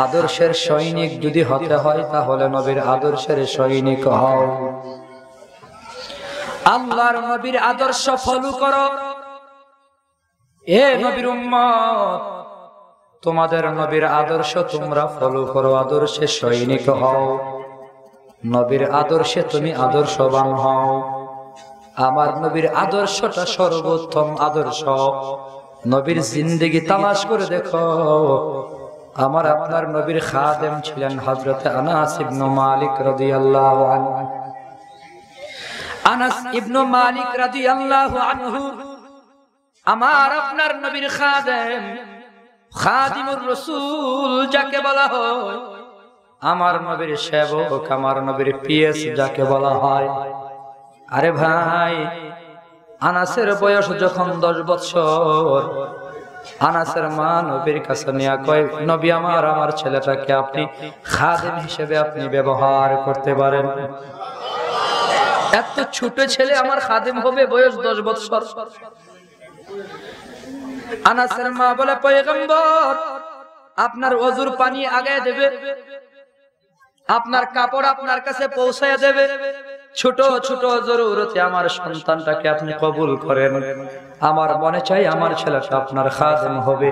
আদর্শের সৈনিক যদি হতে হয় তাহলে নবীর আদর্শের সৈনিক হও। আল্লাহর নবীর আদর্শ ফলো করো। এ নবীর উম্মত, তোমাদের নবীর আদর্শ তোমরা ফলো করো, আদর্শের সৈনিক হও। নবীর আদর্শে তুমি আদর্শবান হও। আমার নবীর আদর্শটা সর্বোত্তম আদর্শ। নবীর জিন্দেগি তালাশ করে দেখো। আমার আপনার নবীর খাদেম ছিলেন হযরত আনাস ইবনে মালিক রাদিয়াল্লাহু আনহু। আনাস ইবনে মালিক রাদিয়াল্লাহু আনহু আমার আপনার নবীর খাদেম, খাদিমুর রাসূল যাকে বলা হয়, আমার নবীর সেবক, আমার নবীর পিএস যাকে বলা হয়। আরে ভাই, আনাসের বয়স যখন 10 বছর, আনাসের মা নবীর কাছে নিয়ে কয়, নবী আমার ছেলেটাকে আপনি খাদেম হিসেবে আপনি ব্যবহার করতে পারেন। এত ছোট ছেলে আমার খাদেম হবে, বয়স 10 বছর। আনাসের মা বলে, পয়গম্বর আপনার ওযুর পানি আগায় দেবে, আপনার কাপড় আপনার কাছে পৌঁছায় দেবে, ছোট ছোট জরুরতে আমার সন্তানটাকে আপনি কবুল করেন। আমার মনে চাই আমার ছেলেটা আপনার খাদেম হবে।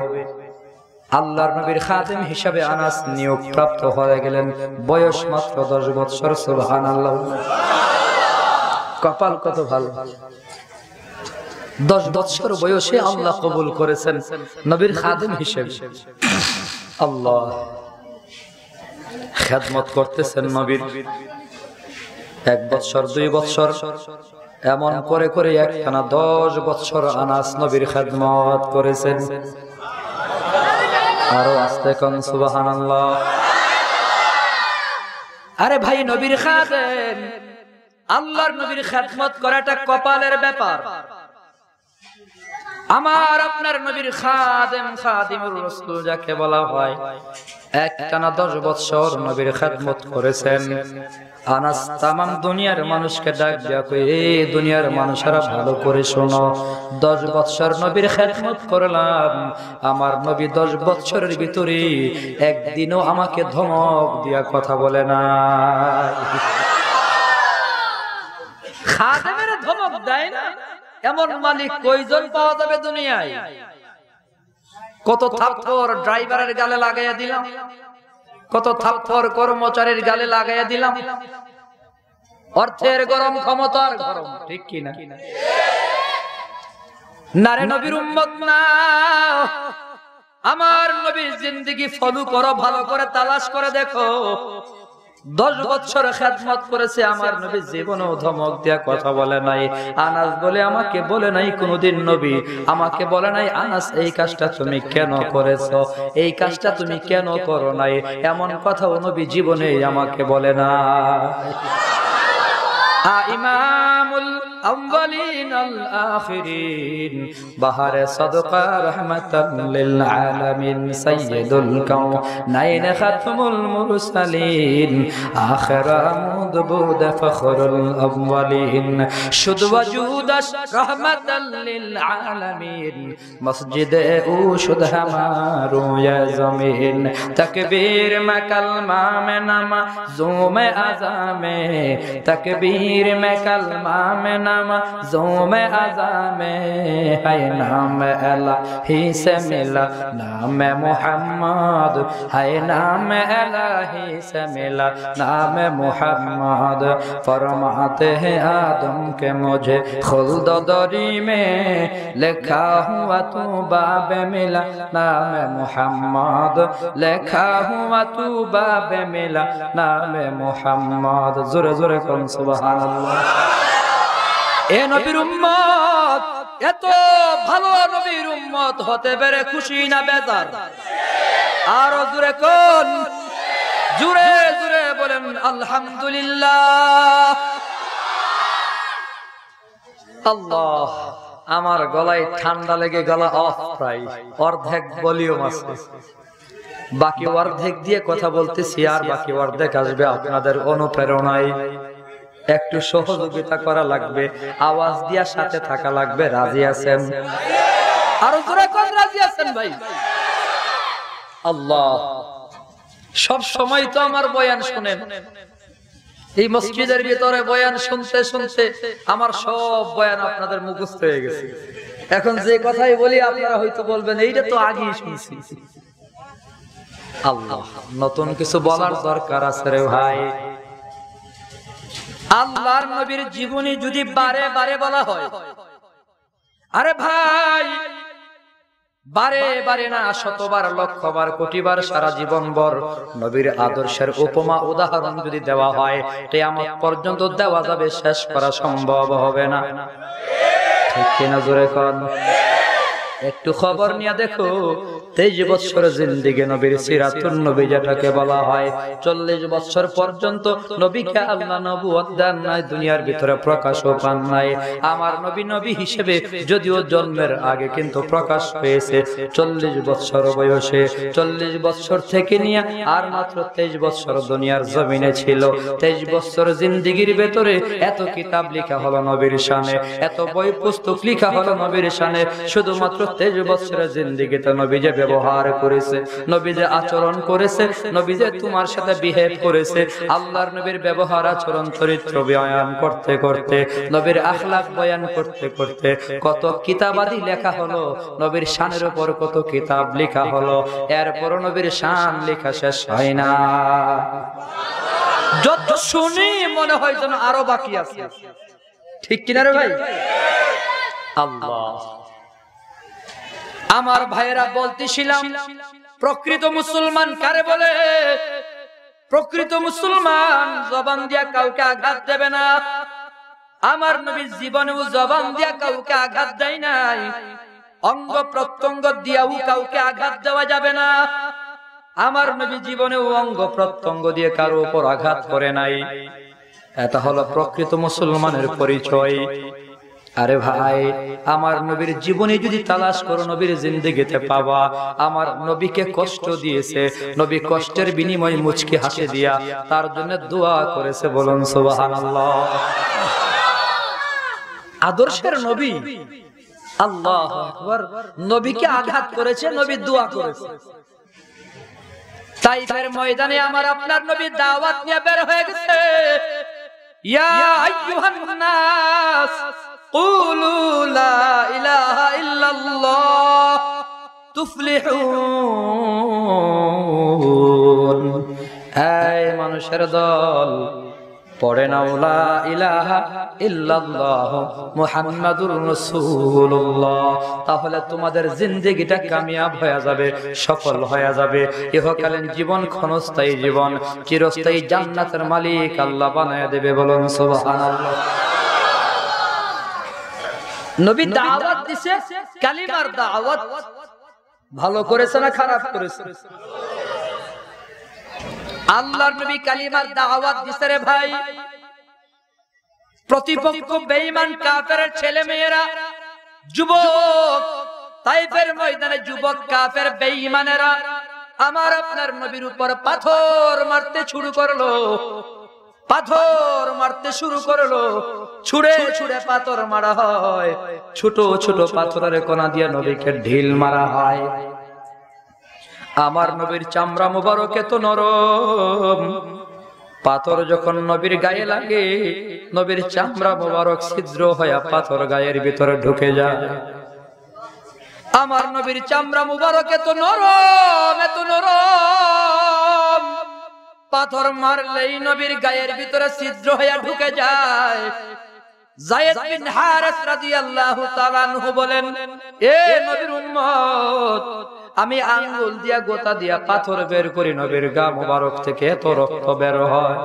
আল্লাহর নবীর খাদেম হিসাবে আনাস নিয়োগ প্রাপ্ত হয়ে গেলেন, বয়স মাত্র 10 বছর। সুবহানাল্লাহ, কপাল কত ভালো। 10 বছর বয়সে আল্লাহ কবুল করেছেন নবীর খাদেম হিসেবে। আল্লাহ, খেদমত করতেছেন নবীর। 1 বছর 2 বছর এমন করে করে একখানা 10 বছর আনাস নবীর খেদমত করেছেন। আরো আস্তে কোন সুবহানাল্লাহ। আরে ভাই, নবীর খাদেম, আল্লাহর নবীর খেদমত করাটা কপালের ব্যাপার। আমার আপনার নবীর খাদেম, খাদিমুর রাসূল যাকে বলা হয়, একটানা 10 বছর নবীর খেদমত করেছেন। আনাস তামাম দুনিয়ার মানুষকে ডাক দিয়া কই, এই দুনিয়ার মানুষেরা ভালো করে শোনো, 10 বছর নবীর খেদমত করলাম। আমার নবী 10 বছরের ভিতরে একদিনও আমাকে ধমক দিয়া কথা বলে না। খাদেমের ধমক দেয় না এমন মালিক কয়জন পাওয়া যাবে দুনিয়ায়? কত থাপ্পড় ড্রাইভারের গালে লাগাইয়া দিলাম, কত থাপ্পড় কর্মচারীর গালে লাগাইয়া দিলাম। অর্থের গরম, ক্ষমতার গরম, ঠিক কি না? নারে নবীর উম্মত না, আমার নবীর জিন্দেগি ফলো করো, ভালো করে তালাশ করে দেখো। 10 বছর খেদমত করেছে আমার নবী, জীবনেও ধমক দিয়া কথা বলে নাই। আনাস বলে, আমাকে বলে নাই কোনদিন নবী, আমাকে বলে নাই আনাস এই কাজটা তুমি কেন করেছো, এই কাজটা তুমি কেন করো নাই, এমন কথাও নবী জীবনে আমাকে বলে না। ইমামুল আউয়ালিন আল আখিরিন, বাহারে সাদকা রাহমাতাল লিল আলামিন, সাইয়্যিদুল কাউনাইন খাতমুল মুরসালিন, আখির মুদবুদ ফখরুল আউয়ালিন, শুদ ওয়াজুদ রাহমাতাল লিল আলামিন, মসজিদে ও শুদ হামারো ইয়া জমিন, তাকবীর মে কালমা মে নামাজো মে আযামে, তাকবীর মে কালমা মে নামাজো মে আযামে, হায় নাম ইলাহি সে মিলা নাম মুহাম্মদ, হায় নাম इलाही से मिला नाम मुहम्मद, फरमाते हैं आदम के मुझे खुल्द दरी में लिखा हुआ तू बाब मिला नाम मुहम्मद, लिखा हुआ तू बाब मिला नाम मुहम्मद। जोरे जोरे कौन सुबहानाल्लाह। ए नबीर उम्मत, এত ভালো নবীর উম্মত হতে পেরে খুশি না বেজার? আরো জোরে কোন, জোরে জোরে বলেন আলহামদুলিল্লাহ। আল্লাহ, আমার গলায় ঠান্ডা লেগে গলা অফ, প্রায় অর্ধেক ভলিউম আছে, বাকি অর্ধেক দিয়ে কথা বলতেছি, আর বাকি অর্ধেক আসবে আপনাদের অনুপ্রেরণায়। একটু সহযোগিতা করা লাগবে, আওয়াজ দিয়া সাথে থাকা লাগবে। রাজি আছেন? আরো জোরে কোন রাজি আছেন ভাই? আল্লাহ, সব সময় তো আমার বয়ান শুনেন, এই মসজিদের ভিতরে বয়ান শুনতে শুনতে আমার সব বয়ান আপনাদের মুখস্থ হয়ে গেছে। এখন যে কথাই বলি আপনারা হয়তো বলবেন এইটা তো আগেই শুনছি। আল্লাহ, নতুন কিছু বলার দরকার আছে রে ভাই। আল্লাহর নবীর জীবনী যদি বারে বারে বলা হয়, আরে ভাই বারে বারে না, শতবার, লক্ষবার, কোটিবার, সারা জীবন ভর নবীর আদর্শের উপমা উদাহরণ যদি দেওয়া হয়, কিয়ামত পর্যন্ত দেওয়া যাবে, শেষ করা সম্ভব হবে না। ঠিক কিনা জোরে কোন? একটু খবর নিয়ে দেখো, 23 বছর জিন্দেগি নবীর সিরাতুন নবী যেটাকে বলা হয়, 40 বছর পর্যন্ত নবীকে আল্লাহ নবুয়ত দেন নাই, দুনিয়ার ভিতরে প্রকাশও পান নাই। আমার নবী নবী হিসেবে যদিও জন্মের আগে কিন্তু প্রকাশ পেয়েছে 40 বছর বয়সে। 40 বছর থেকে নিয়ে আর মাত্র 23 বছর দুনিয়ার জমিনে ছিল। 23 বছর জিন্দেগির ভেতরে এত কিতাব লেখা হলো নবীর শানে, এত বই পুস্তক লেখা হলো নবীর শানে। শুধুমাত্র 23 বছরের জিন্দেগিতে নবী যে ব্যবহার করেছে, নবী যে আচরণ করেছে, নবী যে তোমার সাথে বিহেভ করেছে, আল্লাহর নবীর ব্যবহার, আচরণ, চরিত্র বয়ান করতে করতে, নবীর আখলাক বয়ান করতে করতে কত কিতাবাদি লেখা হলো, নবীর শানের উপর কত কিতাব লেখা হলো, এরপর নবীর শান লেখা শেষ হয় না। যত শুনি মনে হয় যেন আরো বাকি আছে। ঠিক কিনা রে ভাই? আল্লাহ, আমার ভাইয়েরা বলতেছিলাম, প্রকৃত মুসলমান কারে বলে? প্রকৃত মুসলমান জবান দিয়া কাউকে আঘাত দেবে না। আমার নবী জীবনেও জবান দিয়া কাউকে আঘাত দেয় নাই, অঙ্গ প্রত্যঙ্গ দিয়াও কাউকে আঘাত দেওয়া যাবে না। আমার নবী জীবনেও অঙ্গ প্রত্যঙ্গ দিয়ে কারো উপর আঘাত করে নাই। এটা হলো প্রকৃত মুসলমানের পরিচয়। আরে ভাই, আমার নবীর জীবনে যদি তালাশ করো, নবীর জিন্দেগিতে পাবা আমার নবীকে কষ্ট দিয়েছে, নবী কষ্টের বিনিময়ে মুচকি হাসি দিয়া তার জন্য দোয়া করেছে। বলুন সুবহানাল্লাহ। আদর্শের নবী, আল্লাহু আকবার, নবীকে আঘাত করেছে, নবী দোয়া করেছে। তাইফের ময়দানে আমার আপনার নবী দাওয়াত নিয়ে বের হয়ে গেছে। ইয়া আইয়ুহান নাস কুলু লা ইলাহা ইল্লাল্লাহ তুফলিহুন। এই মানুষের দল, পড়ে নাও লা ইলাহা ইল্লাল্লাহ মুহাম্মাদুর রাসূলুল্লাহ, তাহলে তোমাদের জিন্দেগিটা কামিয়াব হয়ে যাবে, সফল হয়ে যাবে। ইহকালীন জীবন ক্ষণস্থায়ী জীবন, চিরস্থায়ী জান্নাতের মালিক আল্লাহ বানায় দেবে। বলুন সুবহানাল্লাহ। নবী দাওয়াত দিছে, কালিমার দাওয়াত। ভালো করেছে না খারাপ করেছে? আল্লাহর নবী কালিমার দাওয়াত দিছে রে ভাই। প্রতিপক্ষ বেঈমান কাফেরের ছেলে মেয়েরা, যুবক, তাইফের ময়দানে যুবক কাফের বেঈমানেরা আমার আপনার নবীর উপর পাথর মারতে শুরু করলো। পাথর মারতে শুরু করলো, ছুড়ে ছুড়ে পাথর মারা হয়, ছোট ছোট পাথরের কণা দিয়ে নবীকে ঢিল মারা হয়। আমার নবীর চামড়া মুবারক এত নরম, পাথর যখন নবীর গায়ে লাগে, নবীর চামড়া মুবারক ছিদ্র হয়ে পাথর গায়ের ভিতরে ঢুকে যায়। আমার নবীর চামড়া মুবারক এত নরম, এত নরম, পাথর মারলেই নবীর গায়ের ভিতরে ছিদ্র হয়ে ঢুকে যায়। যায়েদ বিন হারিস রাদিয়াল্লাহু তাআলা আনহু বলেন, এ নবীর উম্মত, আমি আঙ্গুল দিয়া গোতা দিয়া পাথর বের করি, নবীর গা মুবারক থেকে এত রক্ত বের হয়।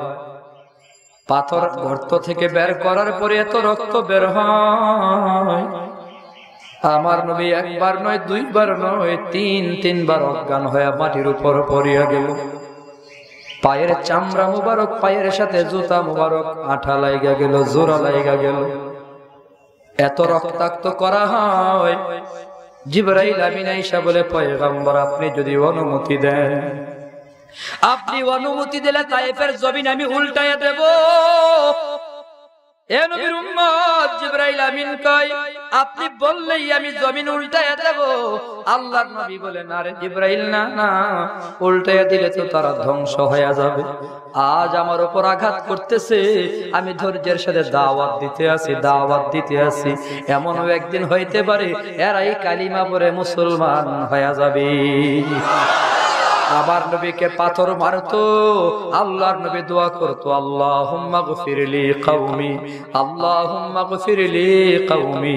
পাথর গর্ত থেকে বের করার পরে এত রক্ত বের হয়। আমার নবী একবার নয়, দুইবার নয়, তিনবার অজ্ঞান হয়ে মাটির উপর পড়িয়া গেল। পায়ের চামড়া মুবারক, পায়ের সাথে জুতা মুবারক আঠা লাইগা গেল, জোড়া লাইগা গেল। এত রক্তাক্ত করা হয়। জিবরাইল আমিন আয়েশা বলে, পয়গম্বর আপনি যদি অনুমতি দেন, আপনি অনুমতি দিলে তায়েফের জমিন আমি উল্টাইয়া দেব। এ নবীর উম্মত, জিবরাইল আমিন কয়, আপনি বললেই আমি জমিন উল্টাইয়া দেব। আল্লাহর নবী বলে, না রে জিবরাইল, না না, উল্টাইয়া দিলে তো তারা ধ্বংস হয়ে যাবে। আজ আমার উপর আঘাত করতেছে, আমি ধৈর্যের সাথে দাওয়াত দিতে আছি, দাওয়াত দিতে আছি। এমনও একদিন হইতে পারে এরাই কালিমা পড়ে মুসলমান হয়ে যাবে। আবার নবীকে পাথর মারতো, আল্লাহর নবী দোয়া করতো, আল্লাহুম্মা গফিরলি কওমি, আল্লাহুম্মা গফিরলি কওমি।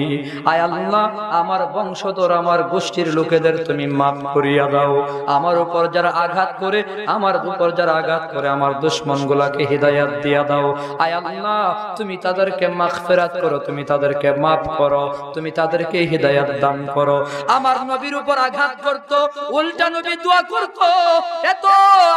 আয় আল্লাহ, আমার বংশধর, আমার গোষ্ঠীর লোকেদের তুমি মাফ করিয়া দাও। আমার উপর যারা আঘাত করে, আমার উপর যারা আঘাত করে, আমার দুশমনগুলোকে হিদায়াত দিয়া দাও। আয় আল্লাহ, তুমি তাদেরকে মাগফিরাত করো, তুমি তাদেরকে মাফ করো, তুমি তাদেরকে হিদায়াত দান করো। আমার নবীর উপর আঘাত করতো, উল্টা নবী দোয়া করতো। এত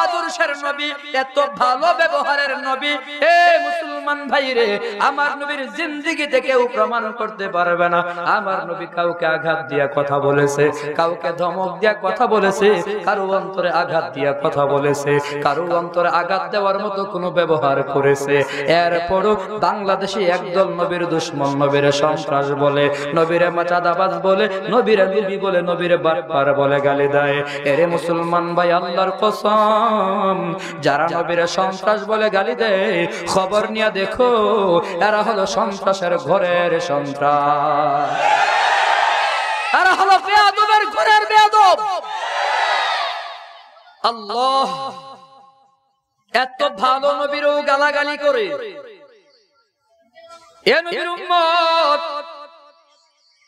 আদর্শের নবী, এত ভালো ব্যবহারের নবী, হে মুসলমান ভাইরে, আমার নবীর জিন্দেগিতে কেউ প্রমাণ করতে পারবে না আমার নবী কাউকে আঘাত দিয়া কথা বলেছে, কাউকে ধমক দিয়া কথা বলেছে, কারো অন্তরে আঘাত দিয়া কথা বলেছে, কারো অন্তরে আঘাত দেওয়ার মতো কোনো ব্যবহার করেছে। এরপরও বাংলাদেশে একদল নবীর দুশমন, নবীর সন্ত্রাস বলে, নবীর চাঁদাবাজ বলে, নবীর নবী বলে, নবীর বাটপার বলে গালি দেয়। এরে মুসলমান ভাই, আল্লাহর কসম, যারা নবীর সন্ত্রাস বলে গালি দেয়, খবর নিয়ে দেখো, এরা হলো সন্ত্রাসের ঘরের সন্ত্রাস, এরা হলো বেয়াদবের ঘরের বেয়াদব। আল্লাহ এত ভালো নবীরও গালাগালি করে। এ নবীর উম্মত,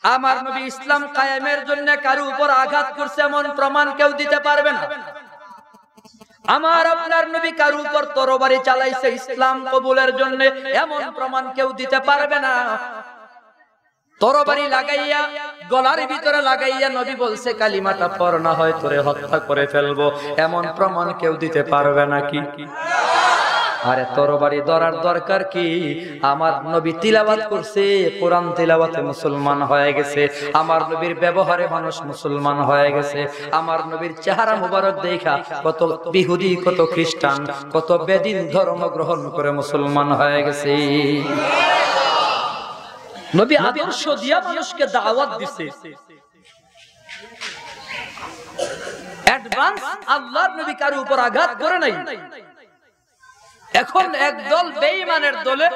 আমার নবী ইসলাম কায়েমের জন্য কারো উপর আঘাত করছে এমন প্রমাণ কেউ দিতে পারবে না। আমার আপনার নবী কারো উপর তরবারি চালাইছে ইসলাম কবুলের জন্য এমন প্রমাণ কেউ দিতে পারবে না। তরবারি লাগাইয়া, গলার ভিতরে লাগাইয়া নবী বলছে, কালিমাটা পড় না হয় তোরে হত্যা করে ফেলবো, এমন প্রমাণ কেউ দিতে পারবে নাকি? আরে তরবারি ধরার দরকার কি? আমার নবী তিলাওয়াত করছে, কোরআন তিলাওয়াতে মুসলমান হয়ে গেছে। আমার নবীর ব্যবহারে মানুষ মুসলমান হয়ে গেছে। আমার নবীর চেহারা মুবারক দেখা কত ইহুদি, কত খ্রিস্টান, কত বেদিন ধর্ম গ্রহণ করে মুসলমান হয়ে গেছে। নবী আদর্শ দিয়া মানুষকে দাওয়াত দিছে। অ্যাডভান্স আল্লাহর নবী কারো উপর আঘাত করে নাই। এখন একদল বেঈমানের দলে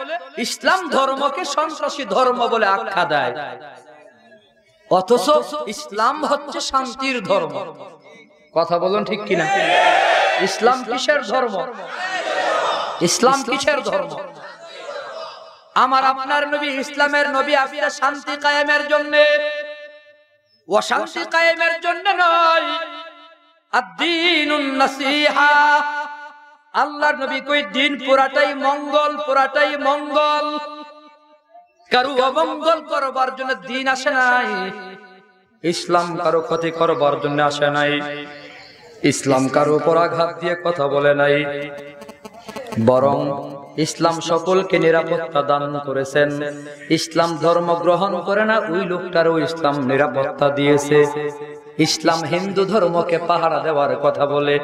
ইসলাম ধর্মকে সন্ত্রাসী ধর্ম বলে আখ্যা দেয়, অথচ ইসলাম হচ্ছে শান্তির ধর্ম। কথা বলুন ঠিক কিনা? ইসলাম কিসের ধর্ম? ইসলাম কিসের ধর্ম? আমার আপনার নবী ইসলামের নবী, আপনার শান্তি কায়েমের জন্য, অশান্তি কায়েমের জন্য নয়। আদ-দীনুন নাসিহা, আল্লাহর নবী কই দিন পুরাটাই মঙ্গল, পুরাটাই মঙ্গল। কারো অমঙ্গল করবার জন্য দিন আসে নাই। ইসলাম কারো ক্ষতি করবার জন্য আসে নাই। ইসলাম কারো উপর আঘাত দিয়ে কথা বলে নাই, বরং ইসলাম সকলকে নিরাপত্তা দান করেছেন। ইসলাম ধর্ম গ্রহণ করে না ওই লোকটারও ইসলাম নিরাপত্তা দিয়েছে। ইসলাম হিন্দু ধর্মকে পাহারা দেওয়ার কথা বলে।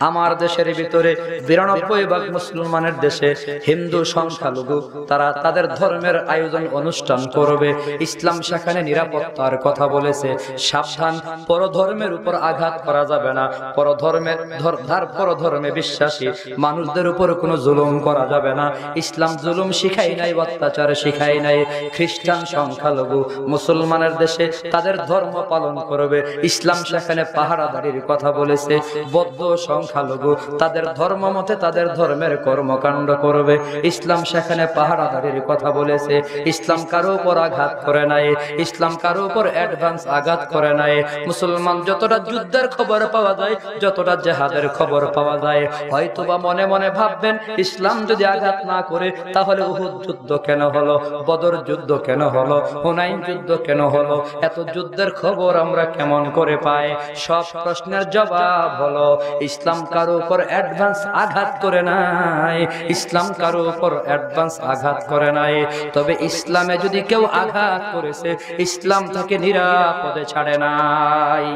আমার দেশের ভিতরে ৯২% মুসলমানের দেশে হিন্দু সংখ্যালঘু, তারা তাদের ধর্মের আয়োজন অনুষ্ঠান করবে। ইসলাম সেখানে নিরাপত্তার কথা বলেছে। সাবধান, পরধর্মের উপর আঘাত করা যাবে না, পরধর্মে বিশ্বাসী মানুষদের উপর কোনো জুলুম করা যাবে না। ইসলাম জুলুম শিখাই নাই, অত্যাচার শিখাই নাই। খ্রিস্টান সংখ্যালঘু মুসলমানের দেশে তাদের ধর্ম পালন করবে, ইসলাম সেখানে পাহারাদারির কথা বলেছে। বৌদ্ধ সংখ্যালঘু তাদের ধর্ম মতে তাদের ধর্মের কর্মকাণ্ড করবে, ইসলাম সেখানে পাহারাদারির কথা বলেছে। ইসলাম কারো উপর আঘাত করে নাই, ইসলাম কারো উপর অ্যাডভান্স আঘাত করে নাই। মুসলমান যতটা যুদ্ধের খবর পাওয়া যায়, যতটা জেহাদের খবর পাওয়া যায়, হয়তোবা মনে মনে ভাববেন ইসলাম যদি আঘাত না করে তাহলে উহুদ যুদ্ধ কেন হলো, বদর যুদ্ধ কেন হলো, হুনাইন যুদ্ধ কেন হলো, এত যুদ্ধের খবর আমরা কেমন করে পাই? সব প্রশ্নের জবাব হলো ইসলাম কারো উপর অ্যাডভান্স আঘাত করে নাই, ইসলাম কারো উপর অ্যাডভান্স আঘাত করে নাই। তবে ইসলামে যদি কেউ আঘাত করেছে, ইসলাম তাকে নিরাপদে ছাড়ে নাই।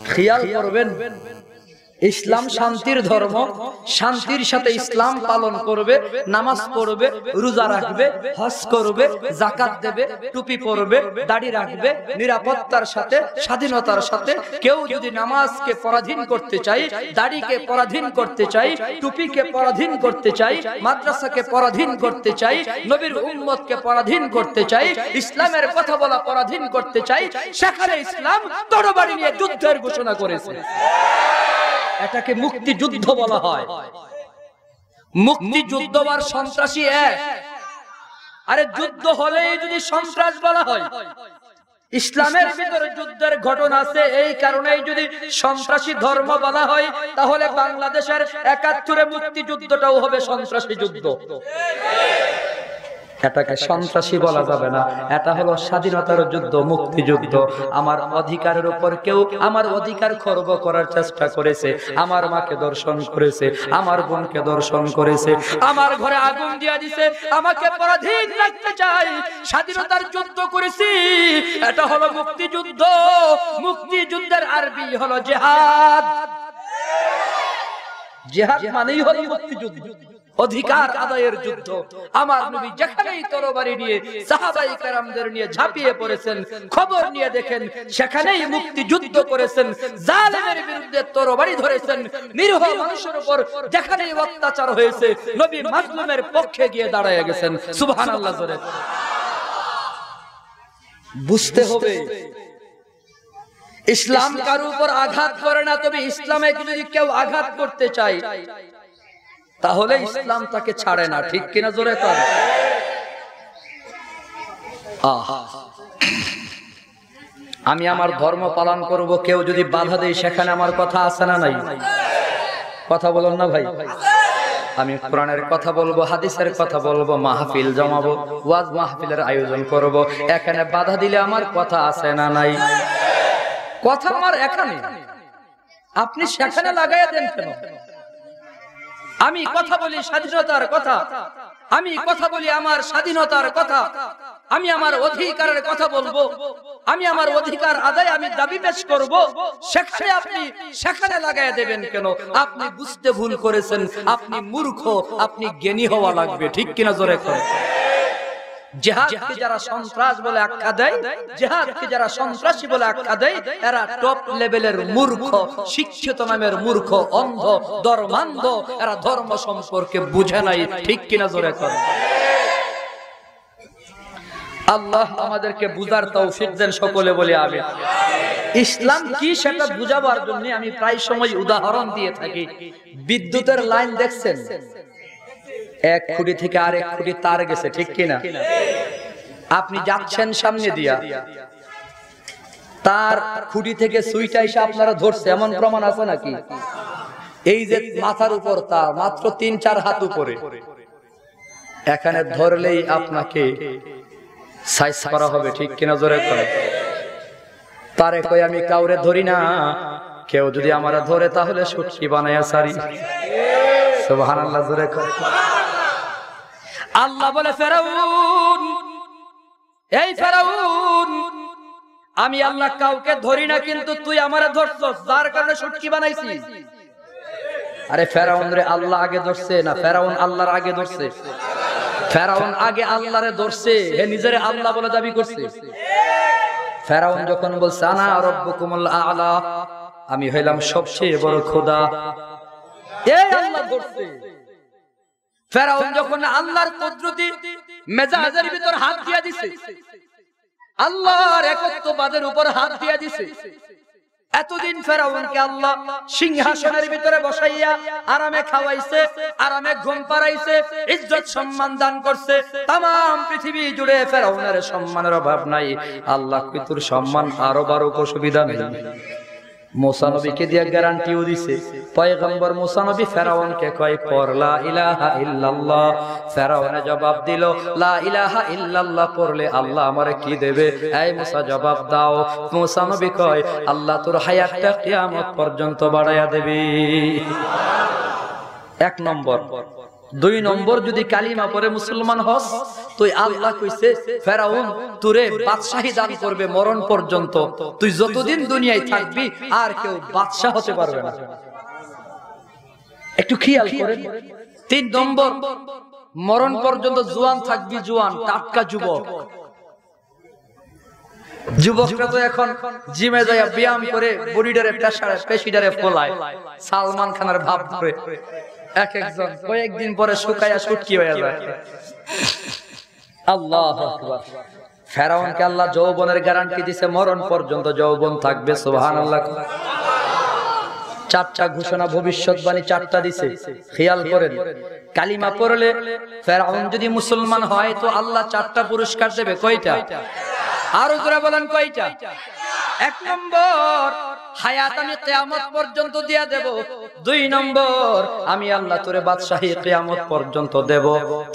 খেয়াল করবেন, ইসলাম শান্তির ধর্ম, শান্তির সাথে ইসলাম পালন করবে, নামাজ পড়বে, রোজা রাখবে, হজ করবে, যাকাত দেবে, টুপি পরবে, দাড়ি রাখবে, নিরাপত্তার সাথে, স্বাধীনতার সাথে। কেউ যদি নামাজকে পরাধীন করতে চাই, দাড়িকে পরাধীন করতে চাই, টুপিকে পরাধীন করতে চাই, মাদ্রাসাকে পরাধীন করতে চাই, নবীর উম্মতকে পরাধীন করতে চাই, ইসলামের কথা বলা পরাধীন করতে চাই, সেখানে ইসলাম তরবারি নিয়ে যুদ্ধের ঘোষণা করেছে। এটাকে মুক্তিযুদ্ধ বলা হয়। মুক্তিযুদ্ধ আর সন্ত্রাসী এক। আরে যুদ্ধ হলেই যদি সন্ত্রাস বলা হয়, ইসলামের ভিতরে যুদ্ধের ঘটনা আছে, এই কারণেই যদি সন্ত্রাসী ধর্ম বলা হয়, তাহলে বাংলাদেশের ৭১ মুক্তিযুদ্ধটাও হবে সন্ত্রাসী যুদ্ধ। এটাকে সন্ত্রাসী বলা যাবে না, এটা হলো স্বাধীনতার যুদ্ধ, মুক্তিযুদ্ধ। আমার অধিকারের উপর কেউ আমার অধিকার খর্ব করার চেষ্টা করেছে, আমার মাকে দর্শন করেছে, আমার বোনকে দর্শন করেছে, আমার ঘরে আগুন দিয়া দিছে, আমাকে পরাধীন রাখতে চাই, স্বাধীনতার যুদ্ধ করেছি, এটা হলো মুক্তিযুদ্ধ। মুক্তিযুদ্ধের আরবি হলো জিহাদ। জিহাদ মানেই হলো মুক্তিযুদ্ধ, অধিকার আদায়ের যুদ্ধ। আমার নবী যেখানেই তরবারি নিয়ে সাহাবায়ে কেরামদের নিয়ে ঝাঁপিয়ে পড়েছেন, খবর নিয়ে দেখেন সেখানেই মুক্তিযুদ্ধ করেছেন, জালেমের বিরুদ্ধে তরবারি ধরেছেন, নিরীহ মানুষের উপর যেখানেই অত্যাচার হয়েছে নবী মাজলুমের পক্ষে গিয়ে দাঁড়ায় গেছেন। সুবহানাল্লাহ জোরে বুঝতে হবে, ইসলাম কারো উপর আঘাত করে না, তবে ইসলামে যদি কেউ আঘাত করতে চায় তাহলে ইসলাম তাকে ছাড়ে না। ঠিক কিনা জোরে কর। আমি আমার ধর্ম পালন করব, কেউ যদি বাধা দেয় সেখানে আমার কথা আছে না নাই? কথা বলুন না ভাই। আমি কোরআনের কথা বলবো, হাদিসের কথা বলবো, মাহফিল জমাবো, ওয়াজ মাহফিলের আয়োজন করব, এখানে বাধা দিলে আমার কথা আছে না নাই? কথা আমার এখানে, আপনি সেখানে লাগাইয়া দেন কেন? আমি কথা বলি স্বাধীনতার কথা, আমি কথা বলি আমার স্বাধীনতার কথা, আমি আমার অধিকারের কথা বলবো, আমি আমার অধিকার আদায় আমি দাবি পেশ করব, সেখানে আপনি সেখানে লাগাইয়া দেবেন কেন? আপনি বুঝতে ভুল করেছেন, আপনি মূর্খ, আপনি জ্ঞানী হওয়া লাগবে। ঠিক কিনা জোরে করেন। জিহাদকে যারা সন্ত্রাস বলে আখ্যা দেয়, জিহাদকে যারা সন্ত্রাসী বলে আখ্যা দেয়, এরা টপ লেভেলের মূর্খ, শিক্ষিত নামের মূর্খ, অন্ধ, ধর্মান্ধ, এরা ধর্ম সম্পর্কে বুঝে নাই। ঠিক কিনা জোরে করেন। আল্লাহ আমাদেরকে বুঝার তৌফিক দেন, সকলে বলি আমিন। ইসলাম কি সেটা বুঝাবার জন্য আমি প্রায় সময় উদাহরণ দিয়ে থাকি। বিদ্যুতের লাইন দেখছেন, এক খুঁটি থেকে আরেক খুঁটি তার গেছে, ঠিক কিনা? আপনি যাচ্ছেন সামনে দিয়া, তার খুঁটি থেকে সুইটা এসে আপনারা ধরছে, এমন প্রমাণ আছে নাকি? এই যে মাথার উপর তার মাত্র ৩-৪ হাত উপরে, এখানে ধরলেই আপনাকে সাইজ করা হবে। ঠিক কিনা জোরে করে। তারে কই আমি কাউরে ধরি না, কেউ যদি আমারে ধরে তাহলে সুটকি বানায়া সারি। সুবহানাল্লাহ জোরে করে। আল্লাহ বলে ফেরাউন, এই ফেরাউন, আমি আল্লাহ কাউকে ধরি না, কিন্তু তুই আমারে ধরছস, যার কারণে সুটকি বানাইছিস। আরে ফেরাউন রে আল্লাহ আগে ধরছে না, ফেরাউন আল্লাহর আগে ধরছে? ফেরাউন আগে আল্লাহরে ধরছে, হে নিজেরে আল্লাহ বলে দাবি করছে। ফেরাউন যখন বলছে আনা রাব্বুকুমুল আ'লা, আমি হইলাম সবচেয়ে বড় খোদা, এই আল্লাহ ধরছে। ফেরাউন যখন আল্লাহর কুদরতি মেজাজের ভিতর হাত দিয়া দিছে, আল্লাহর একত্ববাদের উপর হাত দিয়া দিছে, এতদিন ফেরাউনকে আল্লাহ সিংহাসনের ভিতরে বসাইয়া আরামে খাওয়াইছে, আরামে ঘুম পাড়াইছে, ইজ্জত সম্মান দান করছে, তামাম পৃথিবী জুড়ে ফেরাউনের সম্মানের অভাব নাই। আল্লাহ কি তোর সম্মান আরো বারো অসুবিধা নেই? মুসা নবীকে দিয়ে গ্যারান্টিও দিছে। পয়গম্বর মুসা নবী ফেরাউনকে কয় পর লা ইলাহা ইল্লাল্লাহ। ফেরাউনে জবাব দিল লা ইলাহা ইল্লাল্লাহ পড়লে আল্লাহ আমারে কি দেবে? এই মুসা জবাব দাও। মুসা নবী কয় আল্লাহ তোর হায়াতটা কিয়ামত পর্যন্ত বাড়ায়া দেবে। ১ নম্বর। ২ নম্বর, যদি কালিমা পড়ে মুসলমান হস, তুই আল্লাহ কইছে ফেরাউন তোরে বাদশাহী দান করবে মরণ পর্যন্ত, তুই যতদিন দুনিয়ায় থাকবি আর কেউ বাদশাহ হতে পারবে না। একটু খেয়াল করেন। 3 নম্বর, মরণ পর্যন্ত জোয়ান থাকবি, জোয়ান টাটকা যুবক। যুবকরা তো এখন জিমে যায় ব্যায়াম করে বডিটারে পেশিটারে ফোলায়, সালমান খানের ভাব ধরে এক একজন কয়েকদিন পরে শুকায়া শুটকি হয়ে যায়। আল্লাহু আকবার। ফেরাউনকে আল্লাহ যৌবনের গ্যারান্টি দিয়েছে, মরণ পর্যন্ত যৌবন থাকবে। সুবহানাল্লাহ। 4টা ঘোষণা, ভবিষ্যৎবাণী 4টা দিছে, খেয়াল করেন। কালিমা পড়লে ফেরাউন যদি মুসলমান হয় তো আল্লাহ 4টা পুরস্কার দেবে। কয়টা? আরো জোরে বলেন কয়টা? 1 নম্বর, হায়াত আমি কিয়ামত পর্যন্ত দিয়া দেব। 2 নম্বর, আমি আল্লাহ তোরে বাদশাহী কিয়ামত পর্যন্ত দেব।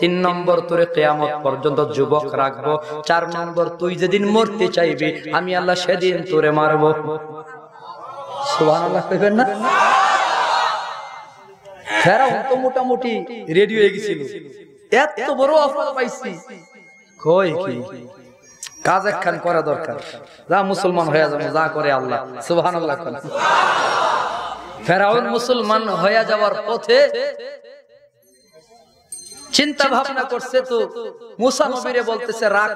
3 নম্বর, তোরে কিয়ামত পর্যন্ত যুবক রাখবো। 4 নম্বর, তুই যেদিন মরতে চাইবি আমি আল্লাহ সেদিন তোরে মারবো। সুবহানাল্লাহ কইবেন না? ফেরাউন তো মোটামুটি রেডি হয়ে গেছিল, এত বড় অফার পাইছি, কই কি কাজ একখান করা দরকার, যা মুসলমান হয়ে যাবো, যা করে আল্লাহ। সুবহানাল্লাহ। ফেরাউন মুসলমান হয়ে যাওয়ার পথে চিন্তা ভাবনা করছে, তো মুসা নবীরে বলতেছে, রাখ,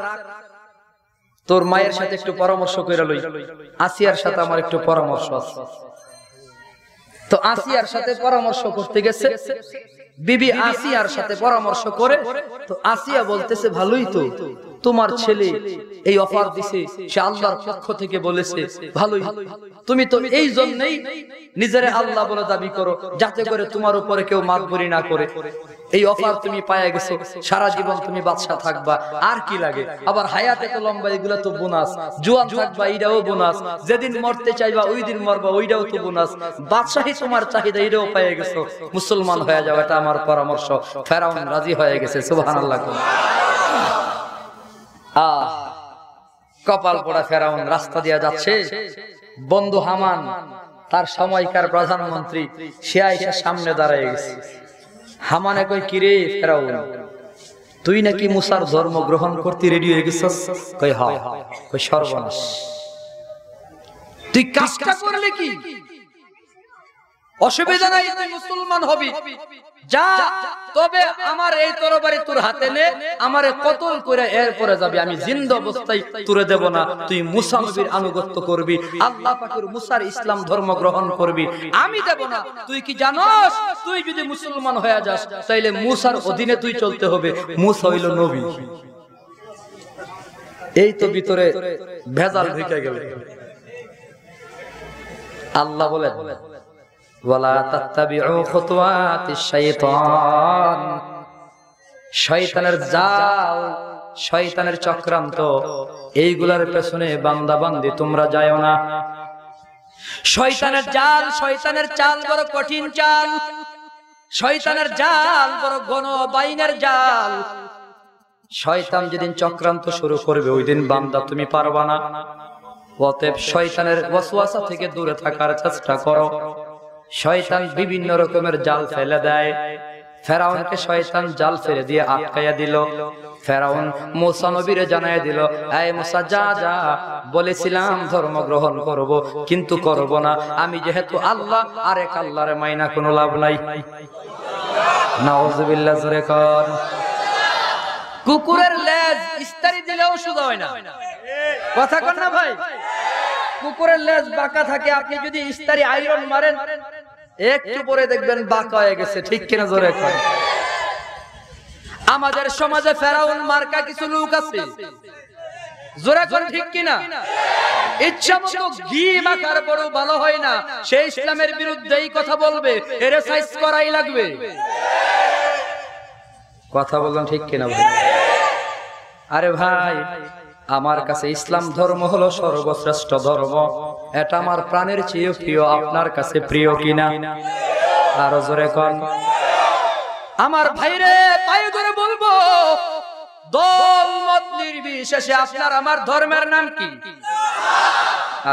তোর মায়ের সাথে একটু পরামর্শ করে লই, আসিয়ার সাথে আমার একটু পরামর্শ আছে। তো আসিয়ার সাথে পরামর্শ করতে গেছে, বিবি আসিয়ার সাথে পরামর্শ করে, তো আসিয়া বলতেছে, ভালোই তো, তোমার ছেলে এই অফার দিছে, সে আল্লাহর পক্ষ থেকে বলেছে, ভালোই, তুমি তো এই জন্যই নিজেরে আল্লাহ বলে দাবি করো যাতে করে তোমার উপরে কেউ মাতবরি না করে। এই অফার তুমি পায়ে গেছো, সারা জীবন তুমি বাদশা থাকবা, আর কি লাগে? আবার হায়াতে তো লম্বা, এগুলা তো বোনাস। জোয়ান থাকবা, এইটাও বোনাস। যেদিন মরতে চাইবা ওই দিন মরবা, ওইটাও তো বোনাস। বাদশাহী তোমার চাহিদা, এটাও পেয়ে গেছো, মুসলমান হয়ে যাও, এটা আমার পরামর্শ। ফেরাউন রাজি হয়ে গেছে। সুবহানাল্লাহ। কপাল পোড়া ফেরাউন রাস্তা দিয়ে যাচ্ছে, বন্ধু হামান, তার সময়কার প্রধানমন্ত্রী, সে আইসা সামনে দাঁড়ায় গেছে। হামানে কই, কিরে ফেরাউন, তুই নাকি মুসার ধর্ম গ্রহণ করতে রেডি হয়ে গেছিস? কই হ্যাঁ। কই সর্বনাশ, তুই কাজটা করলে কি? অসুবিধা নাই, তুই মুসলমান হবি, যা, তবে আমার এই তরবারি তোর হাতে নে, আমারে কতল করে এরপরে যাবি, আমি জিন্দা অবস্থায় তুরে দেব না। তুই মুসা নবীর আনুগত্য করবি, আল্লাহ পাকের মুসার ইসলাম ধর্ম গ্রহণ করবি, আমি দেব না। তুই কি জানোস, তুই যদি মুসলমান হয়ে যাস তাইলে মুসার অধীনে তুই চলতে হবে। মুসা হইল নবী। এই তো ভিতরে ভেজাল ঢুকে গেল। আল্লাহ বলেন, ওয়ালা তাত্তাবিউ খুতুওয়াতিশ শাইতান, শয়তানের জাল, শয়তানের চক্রান্ত, এইগুলার পেছনে বান্দা বান্দি তোমরা যায়ও না। শয়তানের জাল, শয়তানের চাল বড় কঠিন চাল, শয়তানের জাল বড় ঘন বাইনের জাল। শয়তান যেদিন চক্রান্ত শুরু করবে ওই দিন বান্দা তুমি পারবা না। অতএব শয়তানের ওয়াসওয়াসা থেকে দূরে থাকার চেষ্টা করো। শয়তান বিভিন্ন রকমের জাল ফেলে দেয়। ফেরাউনকে শয়তান জাল ফেলে দিয়ে আটকাইয়া দিল। ফেরাউন মুসা নবীরে জানাইয়া দিল, এই মুসা, যা যা, বলেছিলাম ধর্ম গ্রহণ করব, কিন্তু করব না। আমি যেহেতু আল্লাহ, আরেক আল্লাহরে মাইনা কোনো লাভ নাই। নাউযুবিল্লাহ। জোরে কর। কুকুরের লেজ ইস্তারি দিলেও সোজা হয় না, কথা কন না ভাই? কুকুরের লেজ বাঁকা থাকে, আপনি যদি ইস্তারি আয়রন মারেন একটু পরে দেখবেন বাঁকা হয়ে গেছে, ঠিক কিনা? জোরে কর। আমাদের সমাজে ফেরাউন মার্কা কিছু লোক আছে, জোরে কর, ঠিক কিনা? ইচ্ছা মতো ঘি মাখার পরেও ভালো হয় না, সে ইসলামের বিরুদ্ধেই কথা বলবে, এর সাইজ করাই লাগবে। কথা বললাম ঠিক কিনা ভাই? আরে ভাই, আমার কাছে ইসলাম ধর্ম হলো সর্বশ্রেষ্ঠ ধর্ম, এটা আমার প্রাণের চেয়ে প্রিয়। আপনার কাছে প্রিয় কিনা? আরো জোরে কন। আমার ভাইরে, পায়ে ধরে বলবো, দল মত নির্বিশেষে আপনার আমার ধর্মের নাম কি?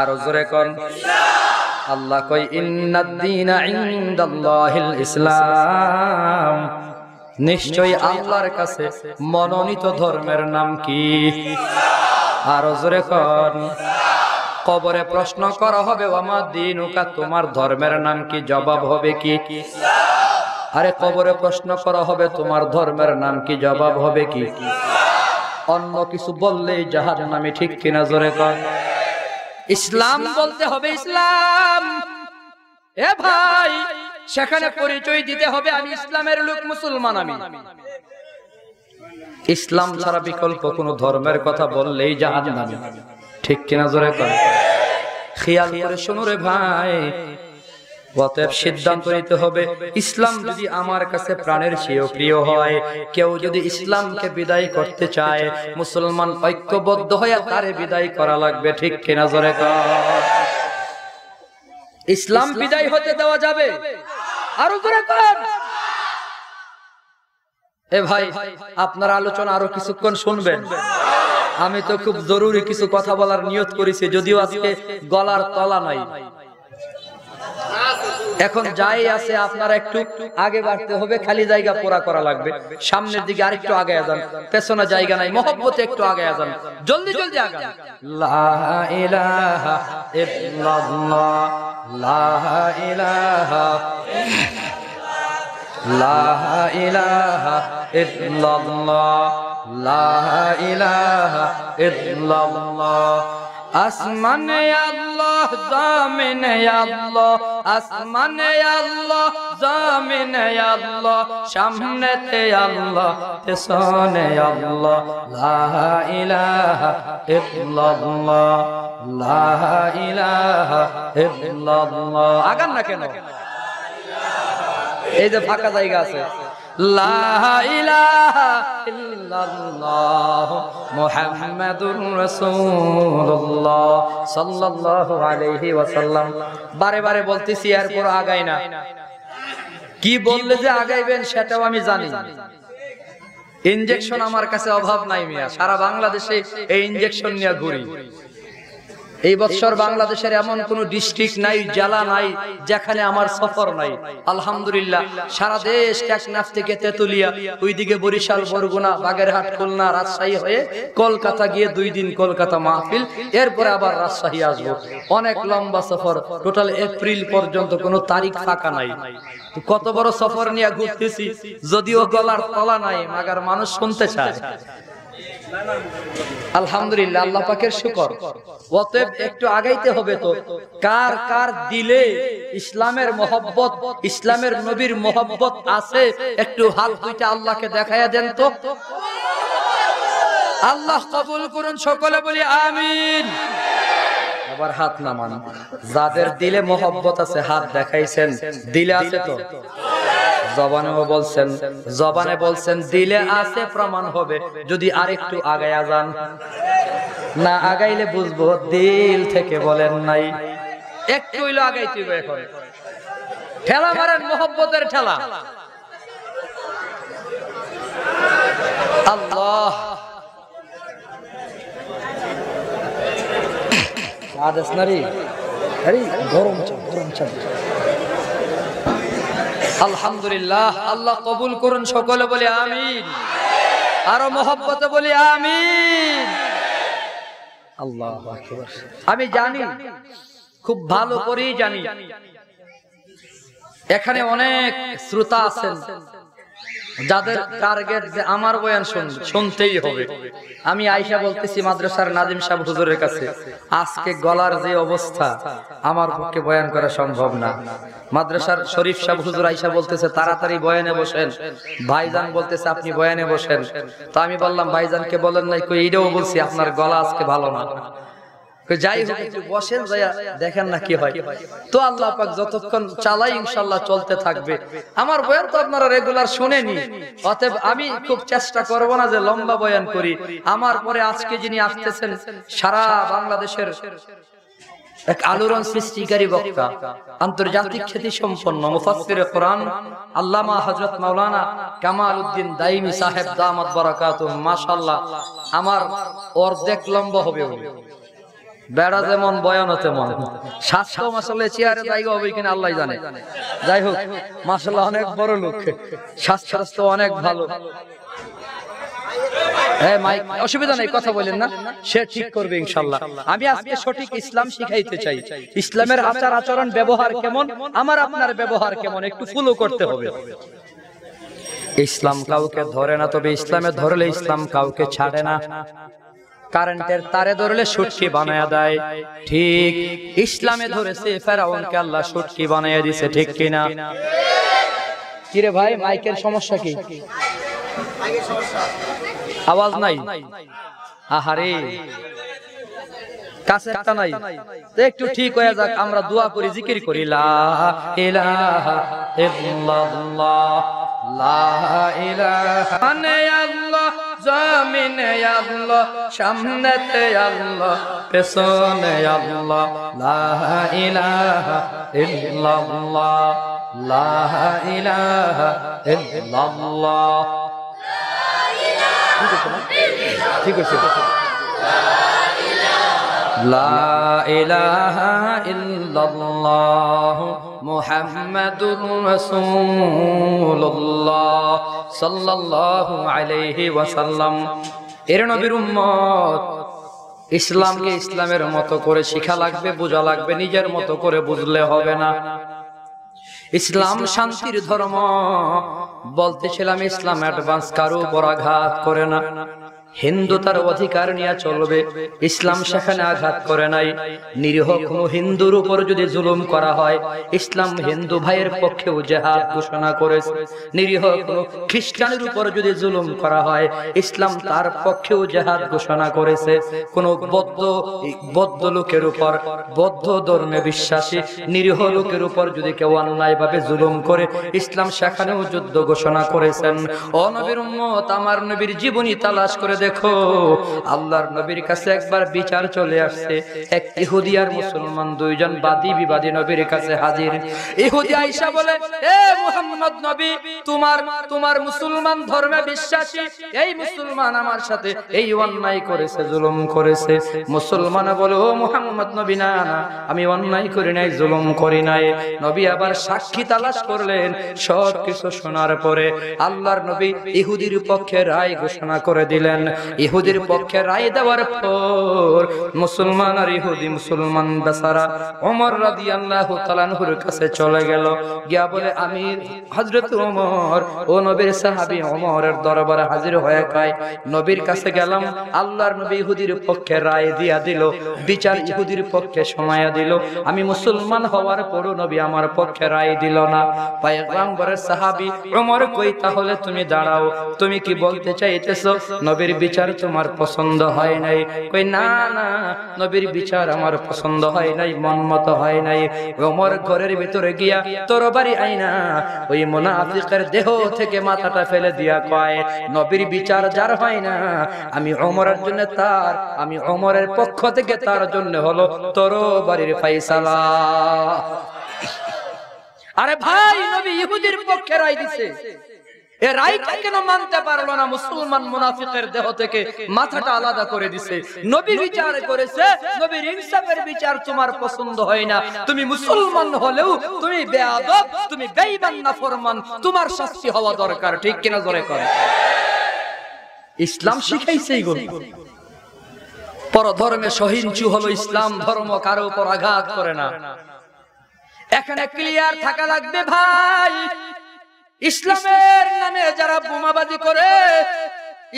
আরো জোরে কন। আল্লাহ কই, ইন্নাদ দীনা ইনদাল্লাহিল ইসলাম, নিশ্চয়ই আল্লাহর কাছে মনোনীত ধর্মের নাম কি? আরো জোরে কর। কবরে প্রশ্ন করা হবে, ওয়ামা দীনুকা, তোমার ধর্মের নাম কি? জবাব হবে কি? আরে কবরে প্রশ্ন করা হবে তোমার ধর্মের নাম কি, জবাব হবে কি? অন্য কিছু বললেই জাহান্নামী, ঠিক কিনা জোরে কর। ইসলাম বলতে হবে ইসলাম। এ ভাই, সেখানে পরিচয় দিতে হবে আমি ইসলামের লোক, মুসলমান আমি। ইসলাম ছাড়া বিকল্প কোন ধর্মের কথা বললেই জাহান্নামী, ঠিক কিনা জোরে কর। খেয়াল করে শোনো রে ভাই, অতএব সিদ্ধান্ত নিতে হবে ইসলাম যদি আমার কাছে প্রাণের চেয়েও প্রিয় হয়, কেউ যদি ইসলামকে বিদায় করতে চায়, মুসলমান ঐক্যবদ্ধ হয়ে তারে বিদায় করা লাগবে, ঠিক কিনা জোরে কর। ইসলাম বিদায় হতে দেওয়া যাবে? আরো জোরে কর। এ ভাই, আপনার আলোচনা আরো কিছুক্ষণ শুনবেন? আমি তো খুব জরুরি কিছু কথা বলার নিয়ত করেছি, যদিও আজকে গলার তলা নাই। এখন যাই আছে আপনারা একটু আগে বাড়তে হবে, খালি জায়গা পুরা করা লাগবে। সামনের দিকে আরেকটু আগে যান, পেছনে জায়গা নাই, মহব্বতে একটু আগে যান, জলদি জলদি আগান। লা ইলাহা ইল্লাল্লাহ, লা ইলাহা, লা ইলাহা ইল্লাল্লাহ, লা ইলাহা ইল্লাল্লাহ। আসমানে আল্লাহ, জামিনে আল্লাহ, আসমানে আল্লাহ, জামিনে আল্লাহ, সামনেতে আল্লাহ, পেছনে আল্লাহ, লা ইলাহা ইল্লাল্লাহ, লা ইলাহা ইল্লাল্লাহ। আগান না কেন? এই যে ফাঁকা জায়গা আছে। লা ইলাহা ইল্লাল্লাহ মুহাম্মাদুর রাসূলুল্লাহ সাল্লাল্লাহু আলাইহি ওয়াসাল্লাম। বারে বারে বলতেছি, এরপর আগাই না। কি বললে যে আগাইবেন সেটাও আমি জানি। ইনজেকশন আমার কাছে অভাব নাই মিয়া, সারা বাংলাদেশে এই ইনজেকশন নিয়ে ঘুরি। এই বছর বাংলাদেশের এমন কোন ডিস্ট্রিক্ট নাই, জেলা নাই যেখানে আমার সফর নাই। আলহামদুলিল্লাহ, সারা দেশ টেকনাফ থেকে তেতুলিয়া, ওইদিকে বরিশাল, বরগুনা, বাগেরহাট, খুলনা, রাজশাহী হয়ে কলকাতা গিয়ে 2 দিন কলকাতা মাহফিল, এরপরে আবার রাজশাহী আসবো। অনেক লম্বা সফর, টোটাল এপ্রিল পর্যন্ত কোনো তারিখ ফাঁকা নাই। কত বড় সফর নিয়ে ঘুরতেছি, যদিও গলার তলা নাই, মাগার মানুষ শুনতে চায়। আলহামদুলিল্লাহ, আল্লাহ পাকের শুকর। অতএব একটু আগাইতে হবে। তো কার কার দিলে ইসলামের মহব্বত, ইসলামের নবীর মহব্বত আছে, একটু হাত দুইটা আল্লাহকে দেখাইয়া দেন তো। আল্লাহ কবুল করুন, সকলে বলি আমিন। আবার হাত নামান। যাদের দিলে মহব্বত আছে হাত দেখাইছেন, দিলে আছে তো? জবানেও বলছেন, জবানে বলছেন, দিলে আছে প্রমাণ হবে যদি আরেকটু আগায়া যান। না আগাইলে বুঝবো দিল থেকে বলেন নাই। একটু হইলো আগাইতে হবে। এখন ঠেলা মারেন, মহব্বতের ঠেলা। আল্লাহ আদেশ নারী, আরে গরম চা, গরম চা। আলহামদুলিল্লাহ, আল্লাহ কবুল করুন, সকলে বলি আমিন। আরো মহব্বতে বলি আমিন। আল্লাহু আকবার। আমি জানি, খুব ভালো করেই জানি, এখানে অনেক শ্রোতা আছেন যাদের টার্গেট যে আমার বয়ান শুনতেই হবে। আমি আয়েশা বলতেছি মাদ্রাসার নাজিম সাহেব হুজুরের কাছে, আজকে গলার যে অবস্থা আমার পক্ষে বয়ান করা সম্ভব না। মাদ্রাসার শরীফ সাহেব হুজুর আয়েশা বলতেছে তাড়াতাড়ি বয়ানে বসেন, ভাইজান বলতেছে আপনি বয়ানে বসেন। তো আমি বললাম ভাইজানকে বলেন নাই, কই এইটাও বলছি আপনার গলা আজকে ভালো না। যাই হোক, একটু বসেন, দেখেন না কি হয়। তো আল্লাহ পাক যতক্ষণ চালাই ইনশাআল্লাহ চলতে থাকবে। আমার বয়ান তো আপনারা রেগুলার শুনেনি, অতএব আমি খুব চেষ্টা করব না যে লম্বা বয়ান করি। আমার পরে আজকে যিনি আসতেছেন, সারা বাংলাদেশের এক আলোড়ন সৃষ্টিকারী বক্তা, আন্তর্জাতিক খ্যাতি সম্পন্ন মুফাসসিরে কোরআন আল্লামা হযরত মাওলানা কামাল উদ্দিন দাইমি সাহেব দামাত বারাকাতুহু। মাশাআল্লাহ, আমার অর্ধেক লম্বা হবে উনি। বেড়া যেমন বয়ান তেমন, স্বাস্থ্য মাশাআল্লাহ চেয়ারে জায়গা হবে কিনা আল্লাহ জানে। যাই হোক, মাশাআল্লাহ অনেক বড় লোক, স্বাস্থ্য অনেক ভালো। মাইক অসুবিধা নেই, কথা বলেন না, সে ঠিক করবে ইনশাআল্লাহ। আমি আজকে সঠিক ইসলাম শিখাইতে চাই। ইসলামের আচার আচরণ ব্যবহার কেমন, আমার আপনার ব্যবহার কেমন, একটু ফলো করতে হবে। ইসলাম কাউকে ধরে না, তবে ইসলামে ধরলে ইসলাম কাউকে ছাড়ে না। কারেন্টের তারে ধরলে সুটকি বানায়া দেয়, ঠিক ইসলামে ধরেছে ফেরাউনকে আল্লাহ সুটকি বানায়া দিয়েছে, ঠিক কিনা? কিরে ভাই, মাইকের সমস্যা কি? আওয়াজ নাই, আহারে কাছে একটা নাই, একটু ঠিক হয়ে যাক। আমরা দোয়া করি, জিকির করি, লা ইলাহা ইল্লাল্লাহ, লা ইলাহা ইল্লাল্লাহ, জমিনে আল্লাহ, সামনেতে আল্লাহ, পেছনে আল্লাহ, লা ইলাহা ইল্লাল্লাহ, লা ইলাহা ইল্লাল্লাহ। ঠিক আছে, লা ইলাহা ইল্লাল্লাহ মুহাম্মাদুর রাসূলুল্লাহ সাল্লাল্লাহু আলাইহি ওয়াসাল্লাম। এর নবীর উম্মত, ইসলামকে ইসলামের মতো করে শিখা লাগবে, বোঝা লাগবে, নিজের মতো করে বুঝলে হবে না। ইসলাম শান্তির ধর্ম বলতেছিলাম, ইসলাম অ্যাডভান্স, কারো উপর আঘাত করে না। হিন্দু তার অধিকার নিয়ে চলবে, ইসলাম সেখানে আঘাত করে নাই। নিরীহ কোন হিন্দুর উপর যদি জুলুম করা হয়, ইসলাম হিন্দু ভাইয়ের পক্ষেও জিহাদ ঘোষণা করেছে। নিরীহ কোন খ্রিস্টানের উপর যদি জুলুম করা হয়, ইসলাম তার পক্ষেও জিহাদ ঘোষণা করেছে। কোন বৌদ্ধ লোকের উপর, বৌদ্ধ ধর্মে বিশ্বাসী নিরীহ লোকের উপর যদি কেউ অন্যায় ভাবে জুলুম করে, ইসলাম সেখানেও যুদ্ধ ঘোষণা করেছেন। ও নবীর উম্মত, আমার নবীর জীবনী তালাশ করে দেখো। আল্লাহর নবীর কাছে একবার বিচার চলে আসছে, এক ইহুদি আর মুসলমান, দুইজন বাদী বিবাদী নবীর কাছে হাজির। ইহুদি আয়েশা বলে, এ মুহাম্মদ নবী, তোমার মুসলমান ধর্মে বিশ্বাসী এই মুসলমান আমার সাথে এই অন্যায় করেছে, জুলুম করেছে। মুসলমান বলে, ও মুহাম্মদ নবী, না না, আমি অন্যায় করি নাই, জুলুম করি নাই। নবী আবার সাক্ষী তালাশ করলেন। সব কিছু শোনার পরে আল্লাহর নবী ইহুদির পক্ষে রায় ঘোষণা করে দিলেন। ইহুদির পক্ষে রায় দেওয়ার পর মুসলমান আর ইহুদি, মুসলমান বেচারা ওমর রাদিয়াল্লাহু তাআলা আনহুর কাছে চলে গেল। গিয়া বলে, আমির হযরত ওমর, ও নবীর সাহাবী ওমরের দরবারে হাজির হয়ে কয়, নবীর কাছে গেলাম, আল্লাহর নবী ইহুদির পক্ষে রায় দিয়া দিল, বিচার ইহুদির পক্ষে শোনায়া দিল। আমি মুসলমান হওয়ার পরও নবী আমার পক্ষে রায় দিল না। পয়গম্বরের সাহাবী ওমর কই, তাহলে তুমি দাঁড়াও, তুমি কি বলতে চাইতেছো নবীর বিচার তোমার পছন্দ হয় নাই? কই, না না, নবীর বিচার আমার পছন্দ হয় নাই, মন মতো হয় নাই। ওমর ঘরের ভিতরে গিয়া তরবারি আইনা ওই মুনাফিকের দেহ থেকে মাথাটা ফেলে দিয়া কয়, নবীর বিচার যার হয় না, আমি ওমরের জন্য আমি ওমরের পক্ষ থেকে তার জন্য হলো তরবারির ফয়সালা। আরে ভাই, নবী ইহুদির পক্ষে রায় দিছে, এ রায়টা কেন মানতে পারলো না? মুসলমান মুনাফিকের দেহ থেকে মাথাটা আলাদা করে দিছে। নবী বিচার করেছে, নবীর ইনসাফের বিচার তোমার পছন্দ হয় না, তুমি মুসলমান হলেও তুমি বেয়াদব, তুমি বেঈমান, নাফরমান, তোমার শাস্তি হওয়া দরকার, ঠিক কিনা? জোরে করে। ইসলাম শিখাইছে এইগুলো। পরধর্মে সহিংসু হলো ইসলাম ধর্ম, কারো উপর আঘাত করে না। এখানে ক্লিয়ার থাকা লাগবে ভাই, ইসলামের নামে যারা বোমাবাজি করে,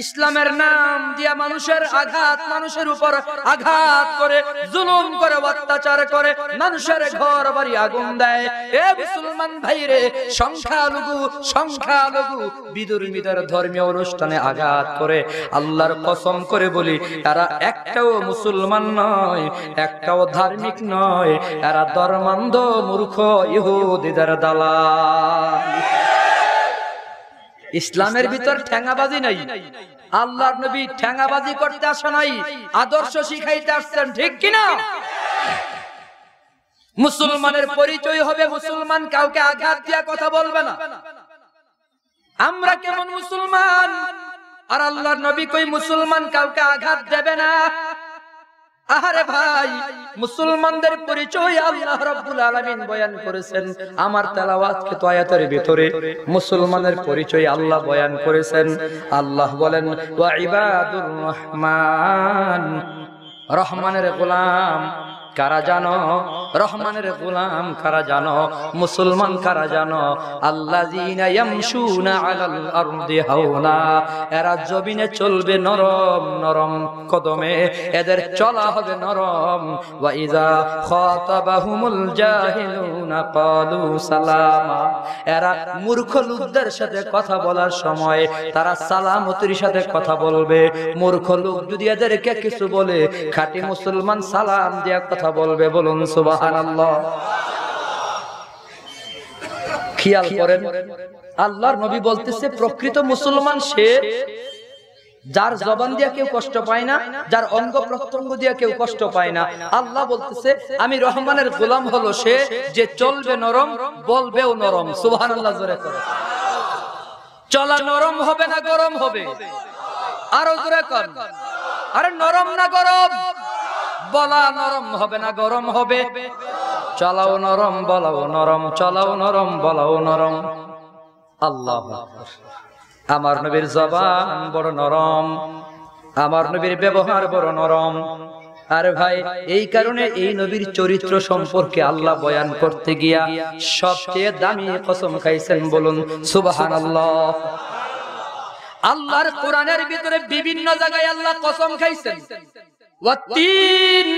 ইসলামের নাম দিয়া মানুষের উপর আঘাত করে, জুলুম করে, অত্যাচার করে, মানুষের ঘর বাড়ি আগুন দেয়। এ মুসলমান ভাইরে, সংখ্যালঘু বিধর্মীদের ধর্মীয় অনুষ্ঠানে আঘাত করে, আল্লাহর কসম করে বলি, তারা একটাও মুসলমান নয়, একটাও ধার্মিক নয়, এরা ধর্মান্ধ মূর্খ ইহুদিদের দালাল। ইসলামের ভিতর ঠ্যাঙ্গাবাজি নাই। আল্লাহর নবী ঠ্যাঙ্গাবাজি করতে আসে নাই, আদর্শ শিখাইতে আসছেন, ঠিক কিনা? মুসলমানের পরিচয় হবে মুসলমান, কাউকে আঘাত দিয়া কথা বলবে না। আমরা কেমন মুসলমান? আর আল্লাহর নবী কই মুসলমান কাউকে আঘাত দেবে না। আরে ভাই, মুসলমানদের পরিচয় আল্লাহ রাব্বুল আলামিন বয়ান করেছেন। আমার তেলাওয়াত আয়াতের ভিতরে মুসলমানের পরিচয় আল্লাহ বয়ান করেছেন। আল্লাহ বলেন, ওয়া ইবাদুর রহমান, রহমানের গোলাম কারা জানো? রহমানের গোলাম কারা জানো? মুসলমান কারা জানো? আল্লাযীনা ইয়ামশুনা আলাল আরদি হাওনা, এরা জমিনে চলবে নরম নরম কদমে, এদের চলা হবে নরম। ওয়া ইযা খাতাবাহুমুল জাহিলুনা ক্বালু সালামা, এরা মূর্খ লোকদের সাথে কথা বলার সময় তারা সালামতির সাথে কথা বলবে। মূর্খ লোক যদি এদেরকে কিছু বলে, খাঁটি মুসলমান সালাম দিয়ে কথা বলবে। বলুন সুবহানাল্লাহ। খেয়াল করেন, আল্লাহর নবী বলতেছে প্রকৃত মুসলমান সে যার জবান দিয়ে কেউ কষ্ট পায় না, যার অঙ্গ প্রত্যঙ্গ দিয়ে কেউ কষ্ট পায় না। আল্লাহ বলতেছে আমি রহমানের গোলাম হলো সে যে চলবে নরম, বলবেও নরম। সুবহানাল্লাহ জোরে করে। চলা নরম হবে না গরম হবে? আরো জোরে কর। আরে নরম না গরম? বলা নরম হবে না গরম হবে? চলাও নরম, বলাও নরম, চলাও নরম, বলাও নরম। আল্লাহু আকবার। আমার নবীর জবান বড় নরম, আমার নবীর ব্যবহার বড় নরম। আরে ভাই, এই কারণে এই নবীর চরিত্র সম্পর্কে আল্লাহ বয়ান করতে গিয়া সবচেয়ে দামি কসম খাইছেন। বলুন সুবহানাল্লাহ। আল্লাহর কোরআনের ভিতরে বিভিন্ন জায়গায় আল্লাহ কসম খাইছেন। ওয়াত্তিন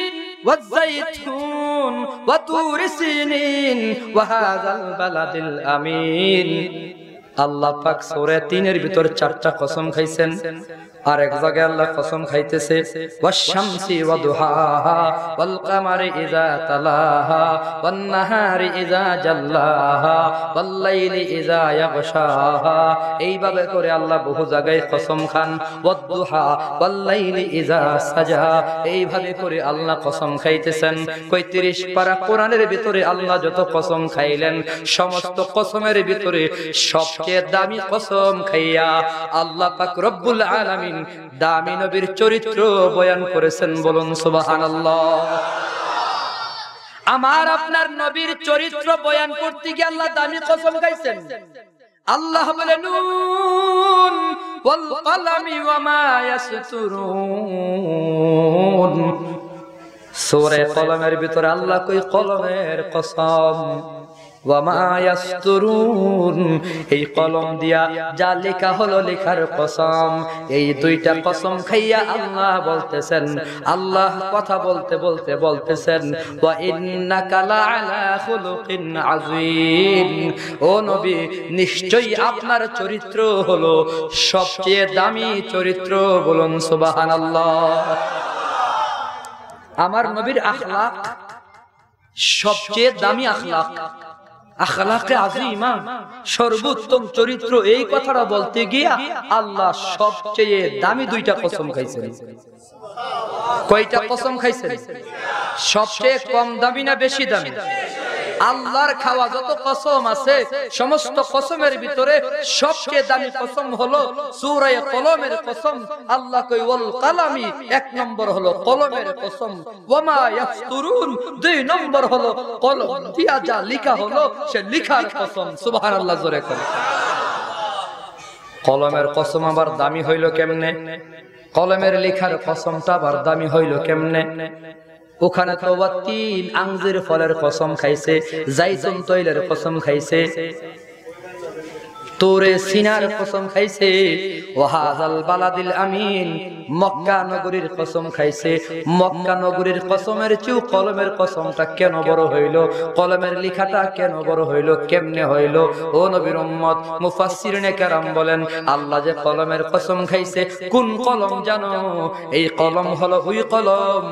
ওয়াজ্জাইতুন ওয়া তুর সিনিন ওয়া হাযাল বালাদিল আমিন। আল্লাহ পাক সূরা ৩ এর ভিতর ৪টা কসম খাইছেন। আর এক জায়গায় আল্লাহ কসম খাইতেছে ওয়াশ-শামসি ওয়া দুহাহা ওয়াল কামারি ইযা তালাহা ওয়ান নাহারি ইযা জাল্লাহা ওয়াল লাইলি ইযা ইয়াগশাহা। এইভাবে করে আল্লাহ বহু জায়গায় কসম খান। ওয়াদ দুহা ওয়াল লাইলি ইযা সাজা, এইভাবে করে আল্লাহ কসম খাইতেছেন। ৩৫ পারা কোরআনের ভিতরে আল্লাহ যত কসম খাইলেন, সমস্ত কসমের ভিতরে সবচেয়ে দামি কসম খাইয়া আল্লাহ পাক রব্বুল আলামিন দামি নবীর চরিত্র বয়ান করেছেন। বলুন সুবহানাল্লাহ। আমার আপনার নবীর চরিত্র বয়ান করতে গিয়ে আল্লাহ দামি কসম খাইছেন। আল্লাহ বলে নুন ওয়াল কলামি ওয়া মা ইয়াসতুরুন। সূরা কলমের ভিতরে আল্লাহ কই কলমের কসম। ওয়া মা ইয়াসতুরুন, এই কলম দিয়া যা লেখা হলো লেখার কসম। এই দুইটা কসম খাইয়া আল্লাহ বলতেছেন, আল্লাহ কথা বলতে বলতে বলতেছেন ওয়া ইন্নাকা লাআলা খুলুকিন আযীম। ও নবী, নিশ্চয়ই আপনার চরিত্র হলো সবচেয়ে দামি চরিত্র। বলুন সুবহানাল্লাহ। আমার নবীর আখলাক সবচেয়ে দামি আখলাক, আখলাকে আযীমা, সর্বোত্তম চরিত্র। এই কথাটা বলতে গিয়া আল্লাহ সবচেয়ে দামি দুইটা কসম খাইছেন। কয়টা কসম খাইছেন? সবচেয়ে কম দামি না বেশি দামি? আল্লাহর খাওয়া যত কসম আছে সমস্ত কসমের ভিতরে সবচেয়ে দামি কসম হলো সূরা কলমের কসম। আল্লাহ কই ওয়াল কালামি, এক নম্বর হলো কলমের কসম। ওয়া মা ইয়াসতুরুন, দুই নম্বর হলো কলম দিয়া যা লেখা হলো সে লেখার কসম। সুবহানাল্লাহ জোরে করে। কলমের কসম আবার দামি হইল কেমনে? কলমের লেখার কসমটা আবার দামি হইল কেমনে? ওখানে তো ওয়াত্তিন আঙ্জির ফলের কসম খাইছে, জাইতুন তৈলের কসম খাইছে, তোরে সিনার কসম খাইছে, ওয়াহাজাল বালাদিল আমিন মক্কা নগরীর কসম খাইছে। মক্কা নগরীর কসমের চেয়ে কলমের কসমটা কেন বড় হইল? কলমের লেখাটা কেন বড় হইল? কেমনে হইল? ও নবীর উম্মত, মুফাসসিরিনে কেরাম বলেন আল্লাহ যে কলমের কসম খাইছে, কোন কলম জানো? এই কলম হলো ওই কলম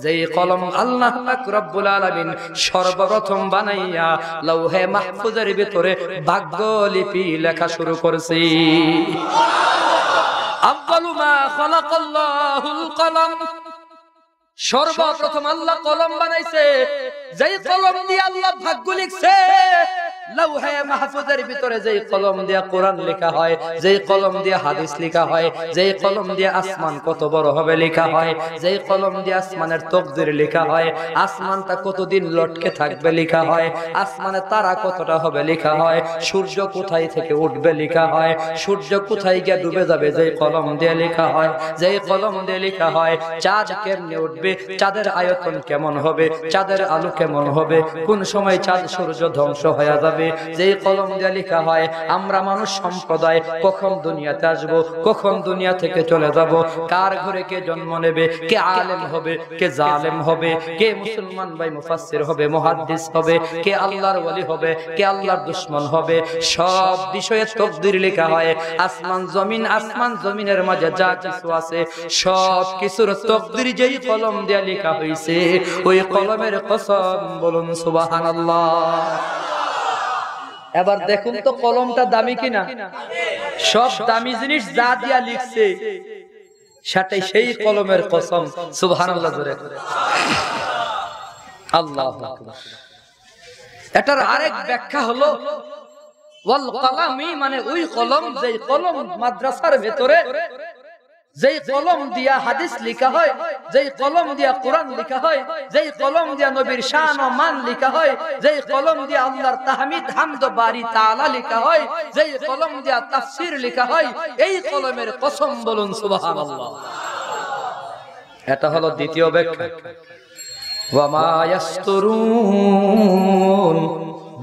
যেই কলম আল্লাহ পাক রব্বুল আলামিন সর্বপ্রথম বানাইয়া লৌহে মাহফুজের ভিতরে ভাগ্যলিপি লেখা শুরু করেছি। আউয়ালু মা খালাকাল্লাহুল কলম, সর্বপ্রথম আল্লাহ কলম বানাইছে। যেই কলম দিয়ে আল্লাহ ভাগ্য লিখছে, লাউহে মাহফুজের ভিতরে যেই কলম দিয়ে কোরআন লেখা হয়, যেই কলম দিয়ে হাদিস লেখা হয়, যেই কলম দিয়ে আসমান কত বড় হবে লেখা হয়, যেই কলম দিয়ে আসমানের তাকদীর লেখা হয়, আসমানটা কতদিন লটকে থাকবে লেখা হয়, আসমানে তারা কতটা হবে লেখা হয়, সূর্য কোথায় থেকে উঠবে লেখা হয়, সূর্য কোথায় গিয়ে ডুবে যাবে যেই কলম দিয়ে লেখা হয়, যেই কলম দিয়ে লেখা হয়, চাঁদ কেমনে উঠবে, চাঁদের আয়তন কেমন হবে, চাঁদের আলো কেমন হবে, কোন সময় চাঁদ সূর্য ধ্বংস হয়ে যাবে, যেই কলম দিয়ে লেখা হয় আমরা মানুষ সম্প্রদায় কখন দুনিয়াতে আসব, কখন দুনিয়া থেকে চলে যাব, কার ঘরে কে জন্ম নেবে, কে আলেম হবে, কে জালেম হবে, কে মুসলমান ভাই মুফাসসির হবে, মুহাদ্দিস হবে, কে আল্লাহর ওলি হবে, কে আল্লাহর দুশমন হবে, সব বিষয়ে তাকদীর লেখা হয়। আসমান জমিনের মাঝে যা কিছু আছে সব কিছুর তাকদীর যেই কলম দিয়ে লেখা হইছে, ওই কলমের কসম বলুন সুবহানাল্লাহ। এবার দেখুন তো কলমটা দামি কিনা? সব দামি জিনিস যা দিয়া লিখছে সেটাই সেই কলমের কসম, সুবহানাল্লাহ জোরে করে আল্লাহু আকবার। এটার আরেক ব্যাখ্যা হলো ওয়াল কলামি, মানে ওই কলম, যেই কলম মাদ্রাসার ভিতরে যেই কলম দিয়া হাদিস লেখা হয়, যেই কলম দিয়া কোরআন লেখা হয়, যেই কলম দিয়া নবীর শান ও মান লেখা হয়, যেই কলম দিয়া আল্লাহর তাহমিদ হামদ বারি তাআলা লেখা হয়, যেই কলম দিয়া তাফসীর লেখা হয়, এই কলমের কসম বলুন সুবহানাল্লাহ। এটা হলো দ্বিতীয় ব্যাখ্যা। ওয়া মা ইয়াসতুরুন,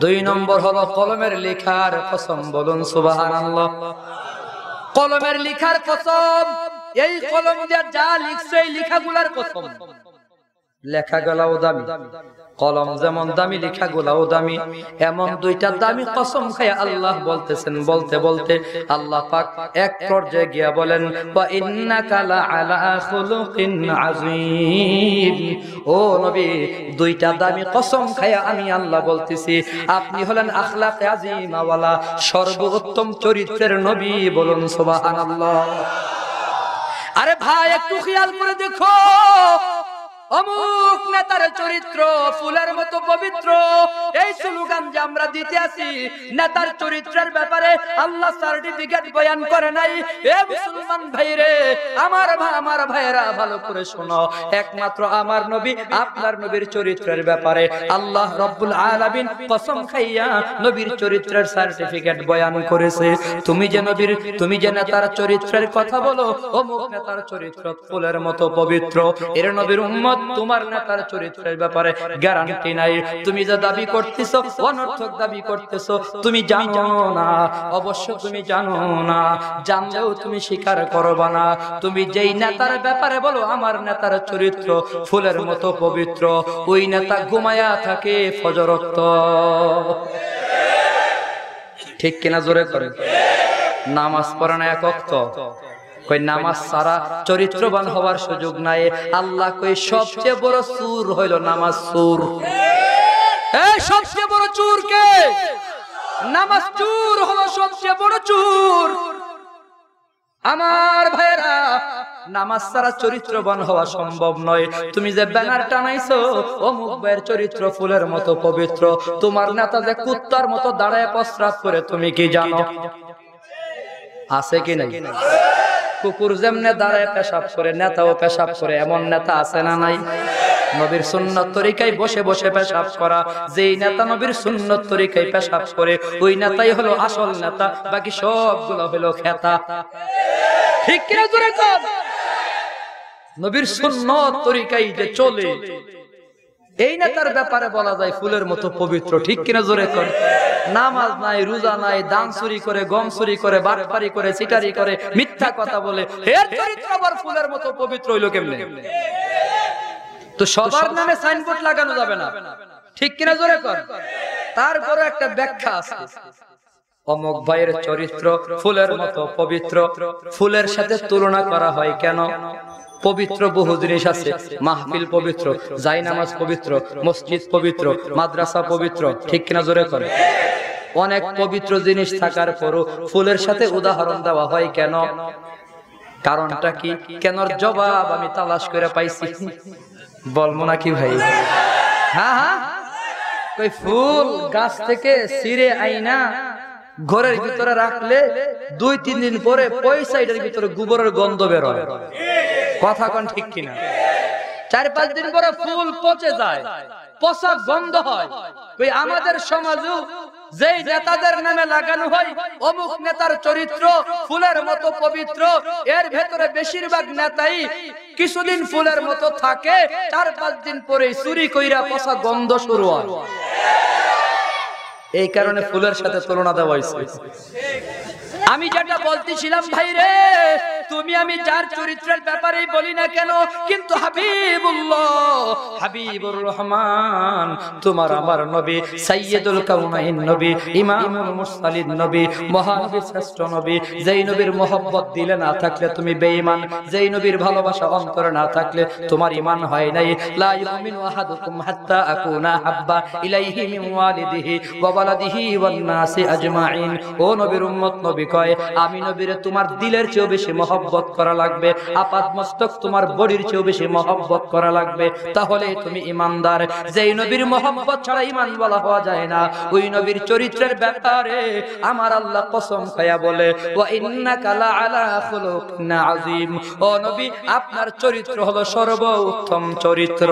দুই নম্বর হলো কলমের লেখার কসম বলুন সুবহানাল্লাহ। কলমের লেখার কসম, এই কলম দিয়ে যা লিখছে এই লেখাগুলার কসম। লেখাগুলাও দামি, কলম যেমন দামি লেখাগুলাও দামি, এমন দুইটা দামি কসম খায় আল্লাহ বলতেছেন। বলতে বলতে আল্লাহ পাক এক পর্যায়ে গিয়া বলেন ওয়া ইন্নাকা লাআলা খুলুকিন আযীম, ও নবী দুইটা দামি কসম খায় আমি আল্লাহ বলতেছি আপনি হলেন আখলাকে আযীমা ওয়ালা, সর্বোত্তম চরিত্রের নবী বলুন সুবহানাল্লাহ। আরে ভাই একটু খেয়াল করে দেখো, অমুক নেতার চরিত্র ফুলের মতো পবিত্র, এই স্লোগান যে আমরা দিতে আছি, নেতার চরিত্রের ব্যাপারে আল্লাহ সার্টিফিকেট বয়ান করে নাই। এ মুসলমান ভাইরে, আমার ভাইরা ভালো করে শোনো, একমাত্র আমার নবী আপনার নবীর চরিত্রের ব্যাপারে আল্লাহ রব্বুল আলামিন কসম খাইয়া নবীর চরিত্রের সার্টিফিকেট বয়ান করেছে। তুমি যে নেতার চরিত্রের কথা বলো, অমুক নেতার চরিত্র ফুলের মতো পবিত্র, এর নবীর উম্মত তোমার নেতার চরিত্রের ব্যাপারে গ্যারান্টি নাই। তুমি যা দাবি করতেছো অনর্থক দাবি করতেছো, তুমি জানো না, অবশ্য তুমি জানো না, জানলেও তুমি স্বীকার করবা না। তুমি যেই নেতার ব্যাপারে বলো আমার নেতার চরিত্র ফুলের মতো পবিত্র, ওই নেতা ঘুমায়া থাকে ফজর ওয়াক্ত। ঠিক কিনা জোরে করে? নামাজ পড়ে না এক ওয়াক্ত, কই নামাজ ছাড়া চরিত্রবান হওয়ার সুযোগ নাই। আল্লাহ কই সবচেয়ে বড় চোর হইল নামাজ চোর। এই সবচেয়ে বড় চোর কে? নামাজ চোর হলো সবচেয়ে বড় চোর। আমার ভাইরা, নামাজ ছাড়া চরিত্রবান হওয়া সম্ভব নয়। তুমি যে ব্যানার টানাইছো অমুক ভাইয়ের চরিত্র ফুলের মতো পবিত্র, তোমার নেতা যে কুত্তার মতো দাঁড়ায় প্রস্রাব করে তুমি কি জানো? আছে কি নাই? কুকুর যেমনে দাঁড়ায় পেশাব করে, নেতাও পেশাব করে, এমন নেতা আছে না নাই? নবীর সুন্নত তরিকায় বসে বসে পেশাব করা, যেই নেতা নবীর সুন্নত তরিকায় পেশাব করে ওই নেতাই হলো আসল নেতা, বাকি সবগুলো হলো খেতা। ঠিক কিনা জোরে কর? নবীর সুন্নত তরিকায় যে চলে এই নেতার ব্যাপারে বলা যায় ফুলের মতো পবিত্র। ঠিক কিনা জোরে কর? নামাজ নাই, রোজা নাই, দান চুরি করে, গম চুরি করে, বাটপারি করে, সিটারি করে, মিথ্যা কথা বলে, এর চরিত্র আবার ফুলের মতো পবিত্র হইলো কেমনে? তো সবার নামে সাইনবোর্ড লাগানো যাবে না। ঠিক কিনা জোরে কর? তারপরে একটা ব্যাখ্যা আছে, অমুক ভাইয়ের চরিত্র ফুলের মতো পবিত্র, ফুলের সাথে তুলনা করা হয় কেন? পবিত্র বহু জিনিস আছে, মাহফিল পবিত্র, জায়নামাজ পবিত্র, মসজিদ পবিত্র, মাদ্রাসা পবিত্র। ঠিক কিনা জোরে করে? অনেক পবিত্র জিনিস থাকার পরও ফুলের সাথে উদাহরণ দেওয়া হয় কেন? কারণটা কি? কেনর জবাব আমি তালাশ করে পাইছি, বলবো নাকি ভাই? হ্যাঁ হ্যাঁ, ওই ফুল গাছ থেকে ছিঁড়ে আইনা ঘরের ভিতরে রাখলে 2-3 দিন পরে পয়সা এটার ভিতরে গোবরের গন্ধ বের হয়। কথা কোন ঠিক কিনা? 4-5 দিন পরে ফুল পচে যায়, পচা গন্ধ হয়। ওই আমাদের সমাজেও যেই নেতাদের নামে লাগানো হয় অমুক নেতার চরিত্র ফুলের মতো পবিত্র, এর ভেতরে বেশিরভাগ নেতাই কিছুদিন ফুলের মতো থাকে, 4-5 দিন পরে চুরি কইরা পচা গন্ধ শুরু হয়। এই কারণে ফুলের সাথে তুলনা দেওয়া হয়েছে। আমি যেটা বলতেছিলাম ভাই রে, তুমি আমি যার চরিত্রের ব্যাপারেই বলি না কেন, কিন্তু হাবিবুল্লাহ হাবিবুর রহমান তোমার আমার নবী, সাইয়্যিদুল কাউনাইন নবী, ইমামুল মুরসালিন নবী, মহানবী শ্রেষ্ঠ নবী, যেই নবীর মহব্বত দিলে না থাকলে তুমি বেঈমান, যেই নবীর ভালোবাসা অন্তরে না থাকলে তোমার ঈমান হয় নাই। লা ইউমিনু আহাদুকুম হাত্তা আকুনা হাব্বা ইলাইহি মিন ওয়ালিদিহি ওয়া ওয়ালাদিহি ওয়ান নাসি আজমাইন। ও নবীর উম্মত, নবী কয় আমি নবীরে তোমার দিলের চেয়েও বেশি মহব্বত করা লাগবে, আপাত মস্তক তোমার বডির চেয়েও বেশি মহব্বত করা লাগবে, তাহলে তুমি ঈমানদার। যেই নবীর মহব্বত ছাড়া ঈমান বলা হওয়া যায় না, ওই নবীর চরিত্রের ব্যাপারে আমার আল্লাহ কসম খায়া বলে ওয়া ইন্নাকা লাআলা খুলুকিন আযীম। ও নবী, আপনার চরিত্র হলো সর্বোত্তম চরিত্র।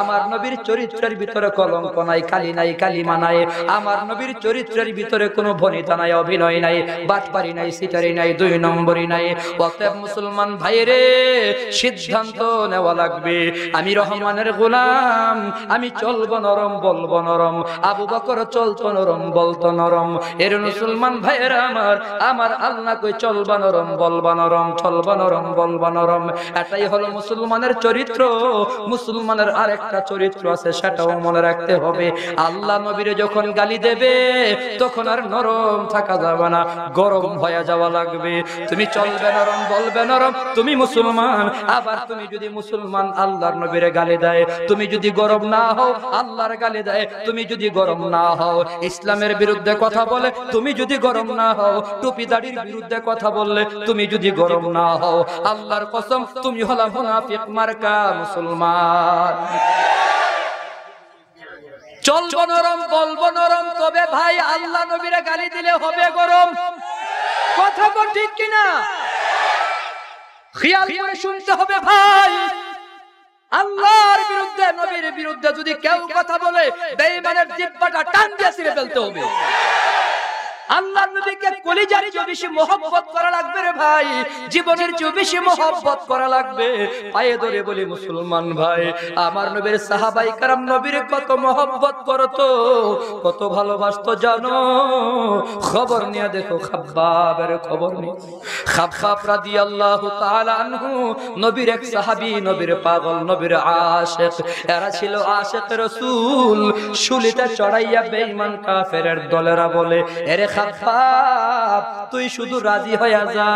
আমার নবীর চরিত্রের ভিতরে কলঙ্ক নাই, কালি নাই, কালিমা নাই। আমার নবীর চরিত্রের ভিতরে কোনো ভনিতা নাই, অভিনয় নাই, বাটপারি নাই, সিটারি নাই, 2 নম্বরই নাই। অতএব মুসলমান ভাইরে সিদ্ধান্ত নেওয়া লাগবে, আমি রহমানের গোলাম, আমি চলবো নরম বলবো নরম। আবু বকর চলতো নরম বলতো নরম। এর মুসলমান ভাইরা আমার, আমার আল্লাহ কই চলবা নরম বলবা নরম, চলবা নরম বলবা নরম। এটাই হলো মুসলমানের চরিত্র। মুসলমানের আরেকটা চরিত্র আছে, সেটাও মনে রাখতে হবে। আল্লাহ নবীরে যখন গালি দেবে তখন আর নরম থাকা যাবে না, গরম হয়ে যাওয়া লাগবে। তুমি চলবে নরম বলবে নরম, তুমি মুসলমান। আবার তুমি যদি মুসলমান আল্লাহর নবীরে গালি দেয়, তুমি যদি গরম না হও, আল্লাহর গালি দেয় তুমি যদি গরম না হও, ইসলামের বিরুদ্ধে কথা বলে তুমি যদি গরম না হও, টুপি দাড়ির বিরুদ্ধে কথা বললে তুমি যদি গরম না হও, আল্লাহর কসম তুমি হলা মুনাফিক মার্কা মুসলমান। চলবো নরম বলবো নরম, তবে ভাই আল্লাহ নবীরে গালি দিলে হবে গরম। কথা তো ঠিক কিনা? খেয়াল করে শুনতে হবে ভাই। আল্লাহর বিরুদ্ধে, নবীর বিরুদ্ধে যদি কেউ কথা বলে, বেঈমানের জিহ্বাটা টান দিয়ে ছিঁড়ে ফেলতে হবে। আল্লাহর নবীকে কলিজার চেয়ে বেশি মহব্বত করা লাগবে রে ভাই, জীবনের চেয়ে বেশি মহব্বত করা লাগবে। পায়ে ধরে বলি মুসলমান ভাই, আমার নবীর সাহাবায়ে কেরাম নবীরে কত মহব্বত করতো, কত ভালোবাসতো জানো? খবর নিয়ে দেখো, খাব্বাবের খবর নিয়ে। খাব্বাব রাদিয়াল্লাহু তাআলা আনহু নবীর এক সাহাবী, নবীর পাগল, নবীর আশিক। এরা ছিল আশিক রাসূল। শুলিতে চড়াইয়া বেঈমান কাফেরের দলেরা বলে, এরে খাব্বাব তুই শুধু রাজি হইয়া যা,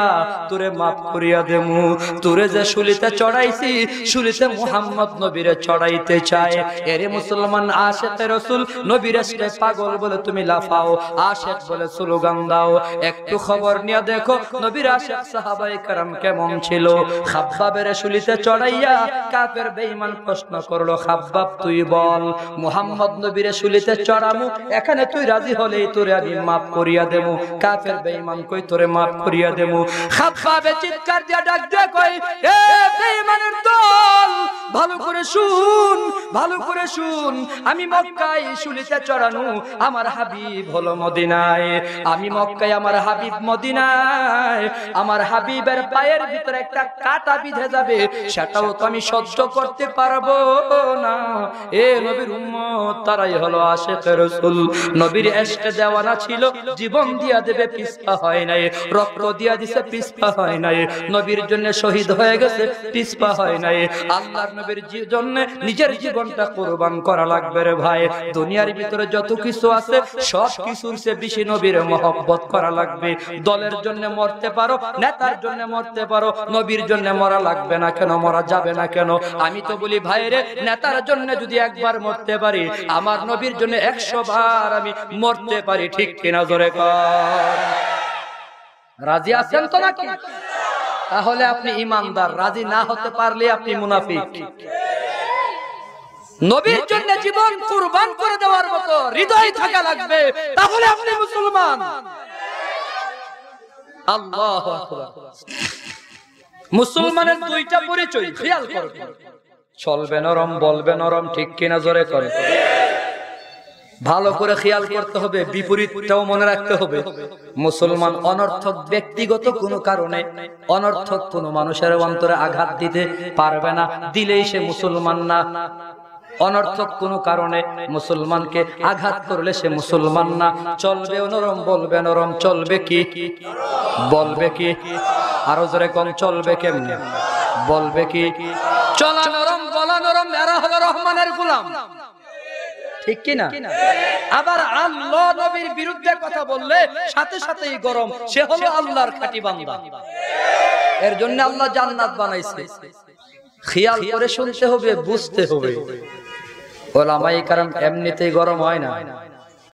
তোরে মাফ করিয়া দেমু। তোরে যে শুলিতে চড়াইছি, শুলিতে মুহাম্মদ নবীরে চড়াইতে চায়। এরে মুসলমান আশিক রাসূল, নবীর আশিকে পাগল বলে তুমি লাফাও, আশিক বলে স্লোগান দাও। একটু খবর নিয়ে দেখো নবীর আশিক সাহাবায়ে কেরাম কেমন ছিল। খাব্বাবের শুলিতে চড়াইয়া কাফের বেঈমান প্রশ্ন করলো, খাব্বাব তুই বল, মুহাম্মদ নবীরে শুলিতে চড়ামু, এখানে তুই রাজি হলেই তোরে আমি মাফ করিয়া দেবো। কাফের বেঈমান কই তোরে মাফ করিয়া দেবো। খাব্বাবে চিৎকার দিয়া ডাক দিয়ে কই, এ বেঈমানের দল, ভালো করে শুন, ভালো করে শুন। আমি মক্কায় শুলিতে চড়ানো, আমার হাবিব হলো মদিনায়। আমি মক্কায়, আমার হাবিব মদিনায়। আমার হাবিবের পায়ের ভিতরে একটা কাঁটা বিঁধে যাবে, সেটাও তো আমি সহ্য করতে পারবো না। এ নবীর উম্মত, তারাই হলো আশিক রাসূল। নবীর ইশকে দেওয়ানা ছিল, জীবন দিয়া দেবে পিছপা হয় নাই, রক্ত দিয়া দিছে পিছপা হয় নাই, নবীর জন্য শহীদ হয়ে গেছে পিছপা হয় নাই। আল্লাহর নবীর জন্য নিজের জীবনটা কুরবান করা লাগবে রে ভাই। দুনিয়ার ভিতরে যত কিছু আছে সব কিছুর চেয়ে বেশি নবীর মহব্বত করা লাগবে। দলের জন্য মরতে পারো, নেতার জন্য মরতে পারো, নবীর জন্য মরা লাগবে না কেন, মরা যাবে না কেন? আমি তো বলি ভাই রে, নেতার জন্য যদি একবার মরতে পারি, আমার নবীর জন্য 100 বার আমি মরতে পারি। ঠিক কিনা? জোরে কর। রাজি আছেন তো নাকি? তাহলে আপনি ঈমানদার। রাজি না হতে পারলে আপনি মুনাফিক। নবীর জন্য জীবন কুরবান করে দেওয়ার মতো হৃদয় থাকা লাগবে, তাহলে আপনি মুসলমান। আল্লাহু আকবার। মুসলমানের দুইটা পরিচয় খেয়াল করবেন, চলবে নরম, বলবে নরম, ঠিক কিনা জোরে করে ভালো করে খেয়াল করতে হবে। বিপরীতটাও মনে রাখতে হবে। মুসলমান অনর্থক ব্যক্তিগত কোনো কারণে অনর্থক কোনো মানুষের অন্তরে আঘাত দিতে পারবে না, দিলেই সে মুসলমান না। অনর্থক কোনো কারণে মুসলমানকে আঘাত করলে সে মুসলমান না। চলবে নরম, বলবে নরম, চলবে কি বলবে কি, আরো জোরে কোন চলবে কেমনে বলবে কি। চলা নরম, বলা নরম, এরা হলো রহমানের গোলাম, ঠিক কিনা? আবার আল্লাহ নবীর বিরুদ্ধে কথা বললে সাথে সাথেই গরম, সে হলো আল্লাহর খাঁটি বান্দা। এর জন্য আল্লাহ জান্নাত বানাইছে। খেয়াল করে শুনতে হবে, বুঝতে হবে। ওলামায়ে কেরাম এমনিতেই গরম হয় না।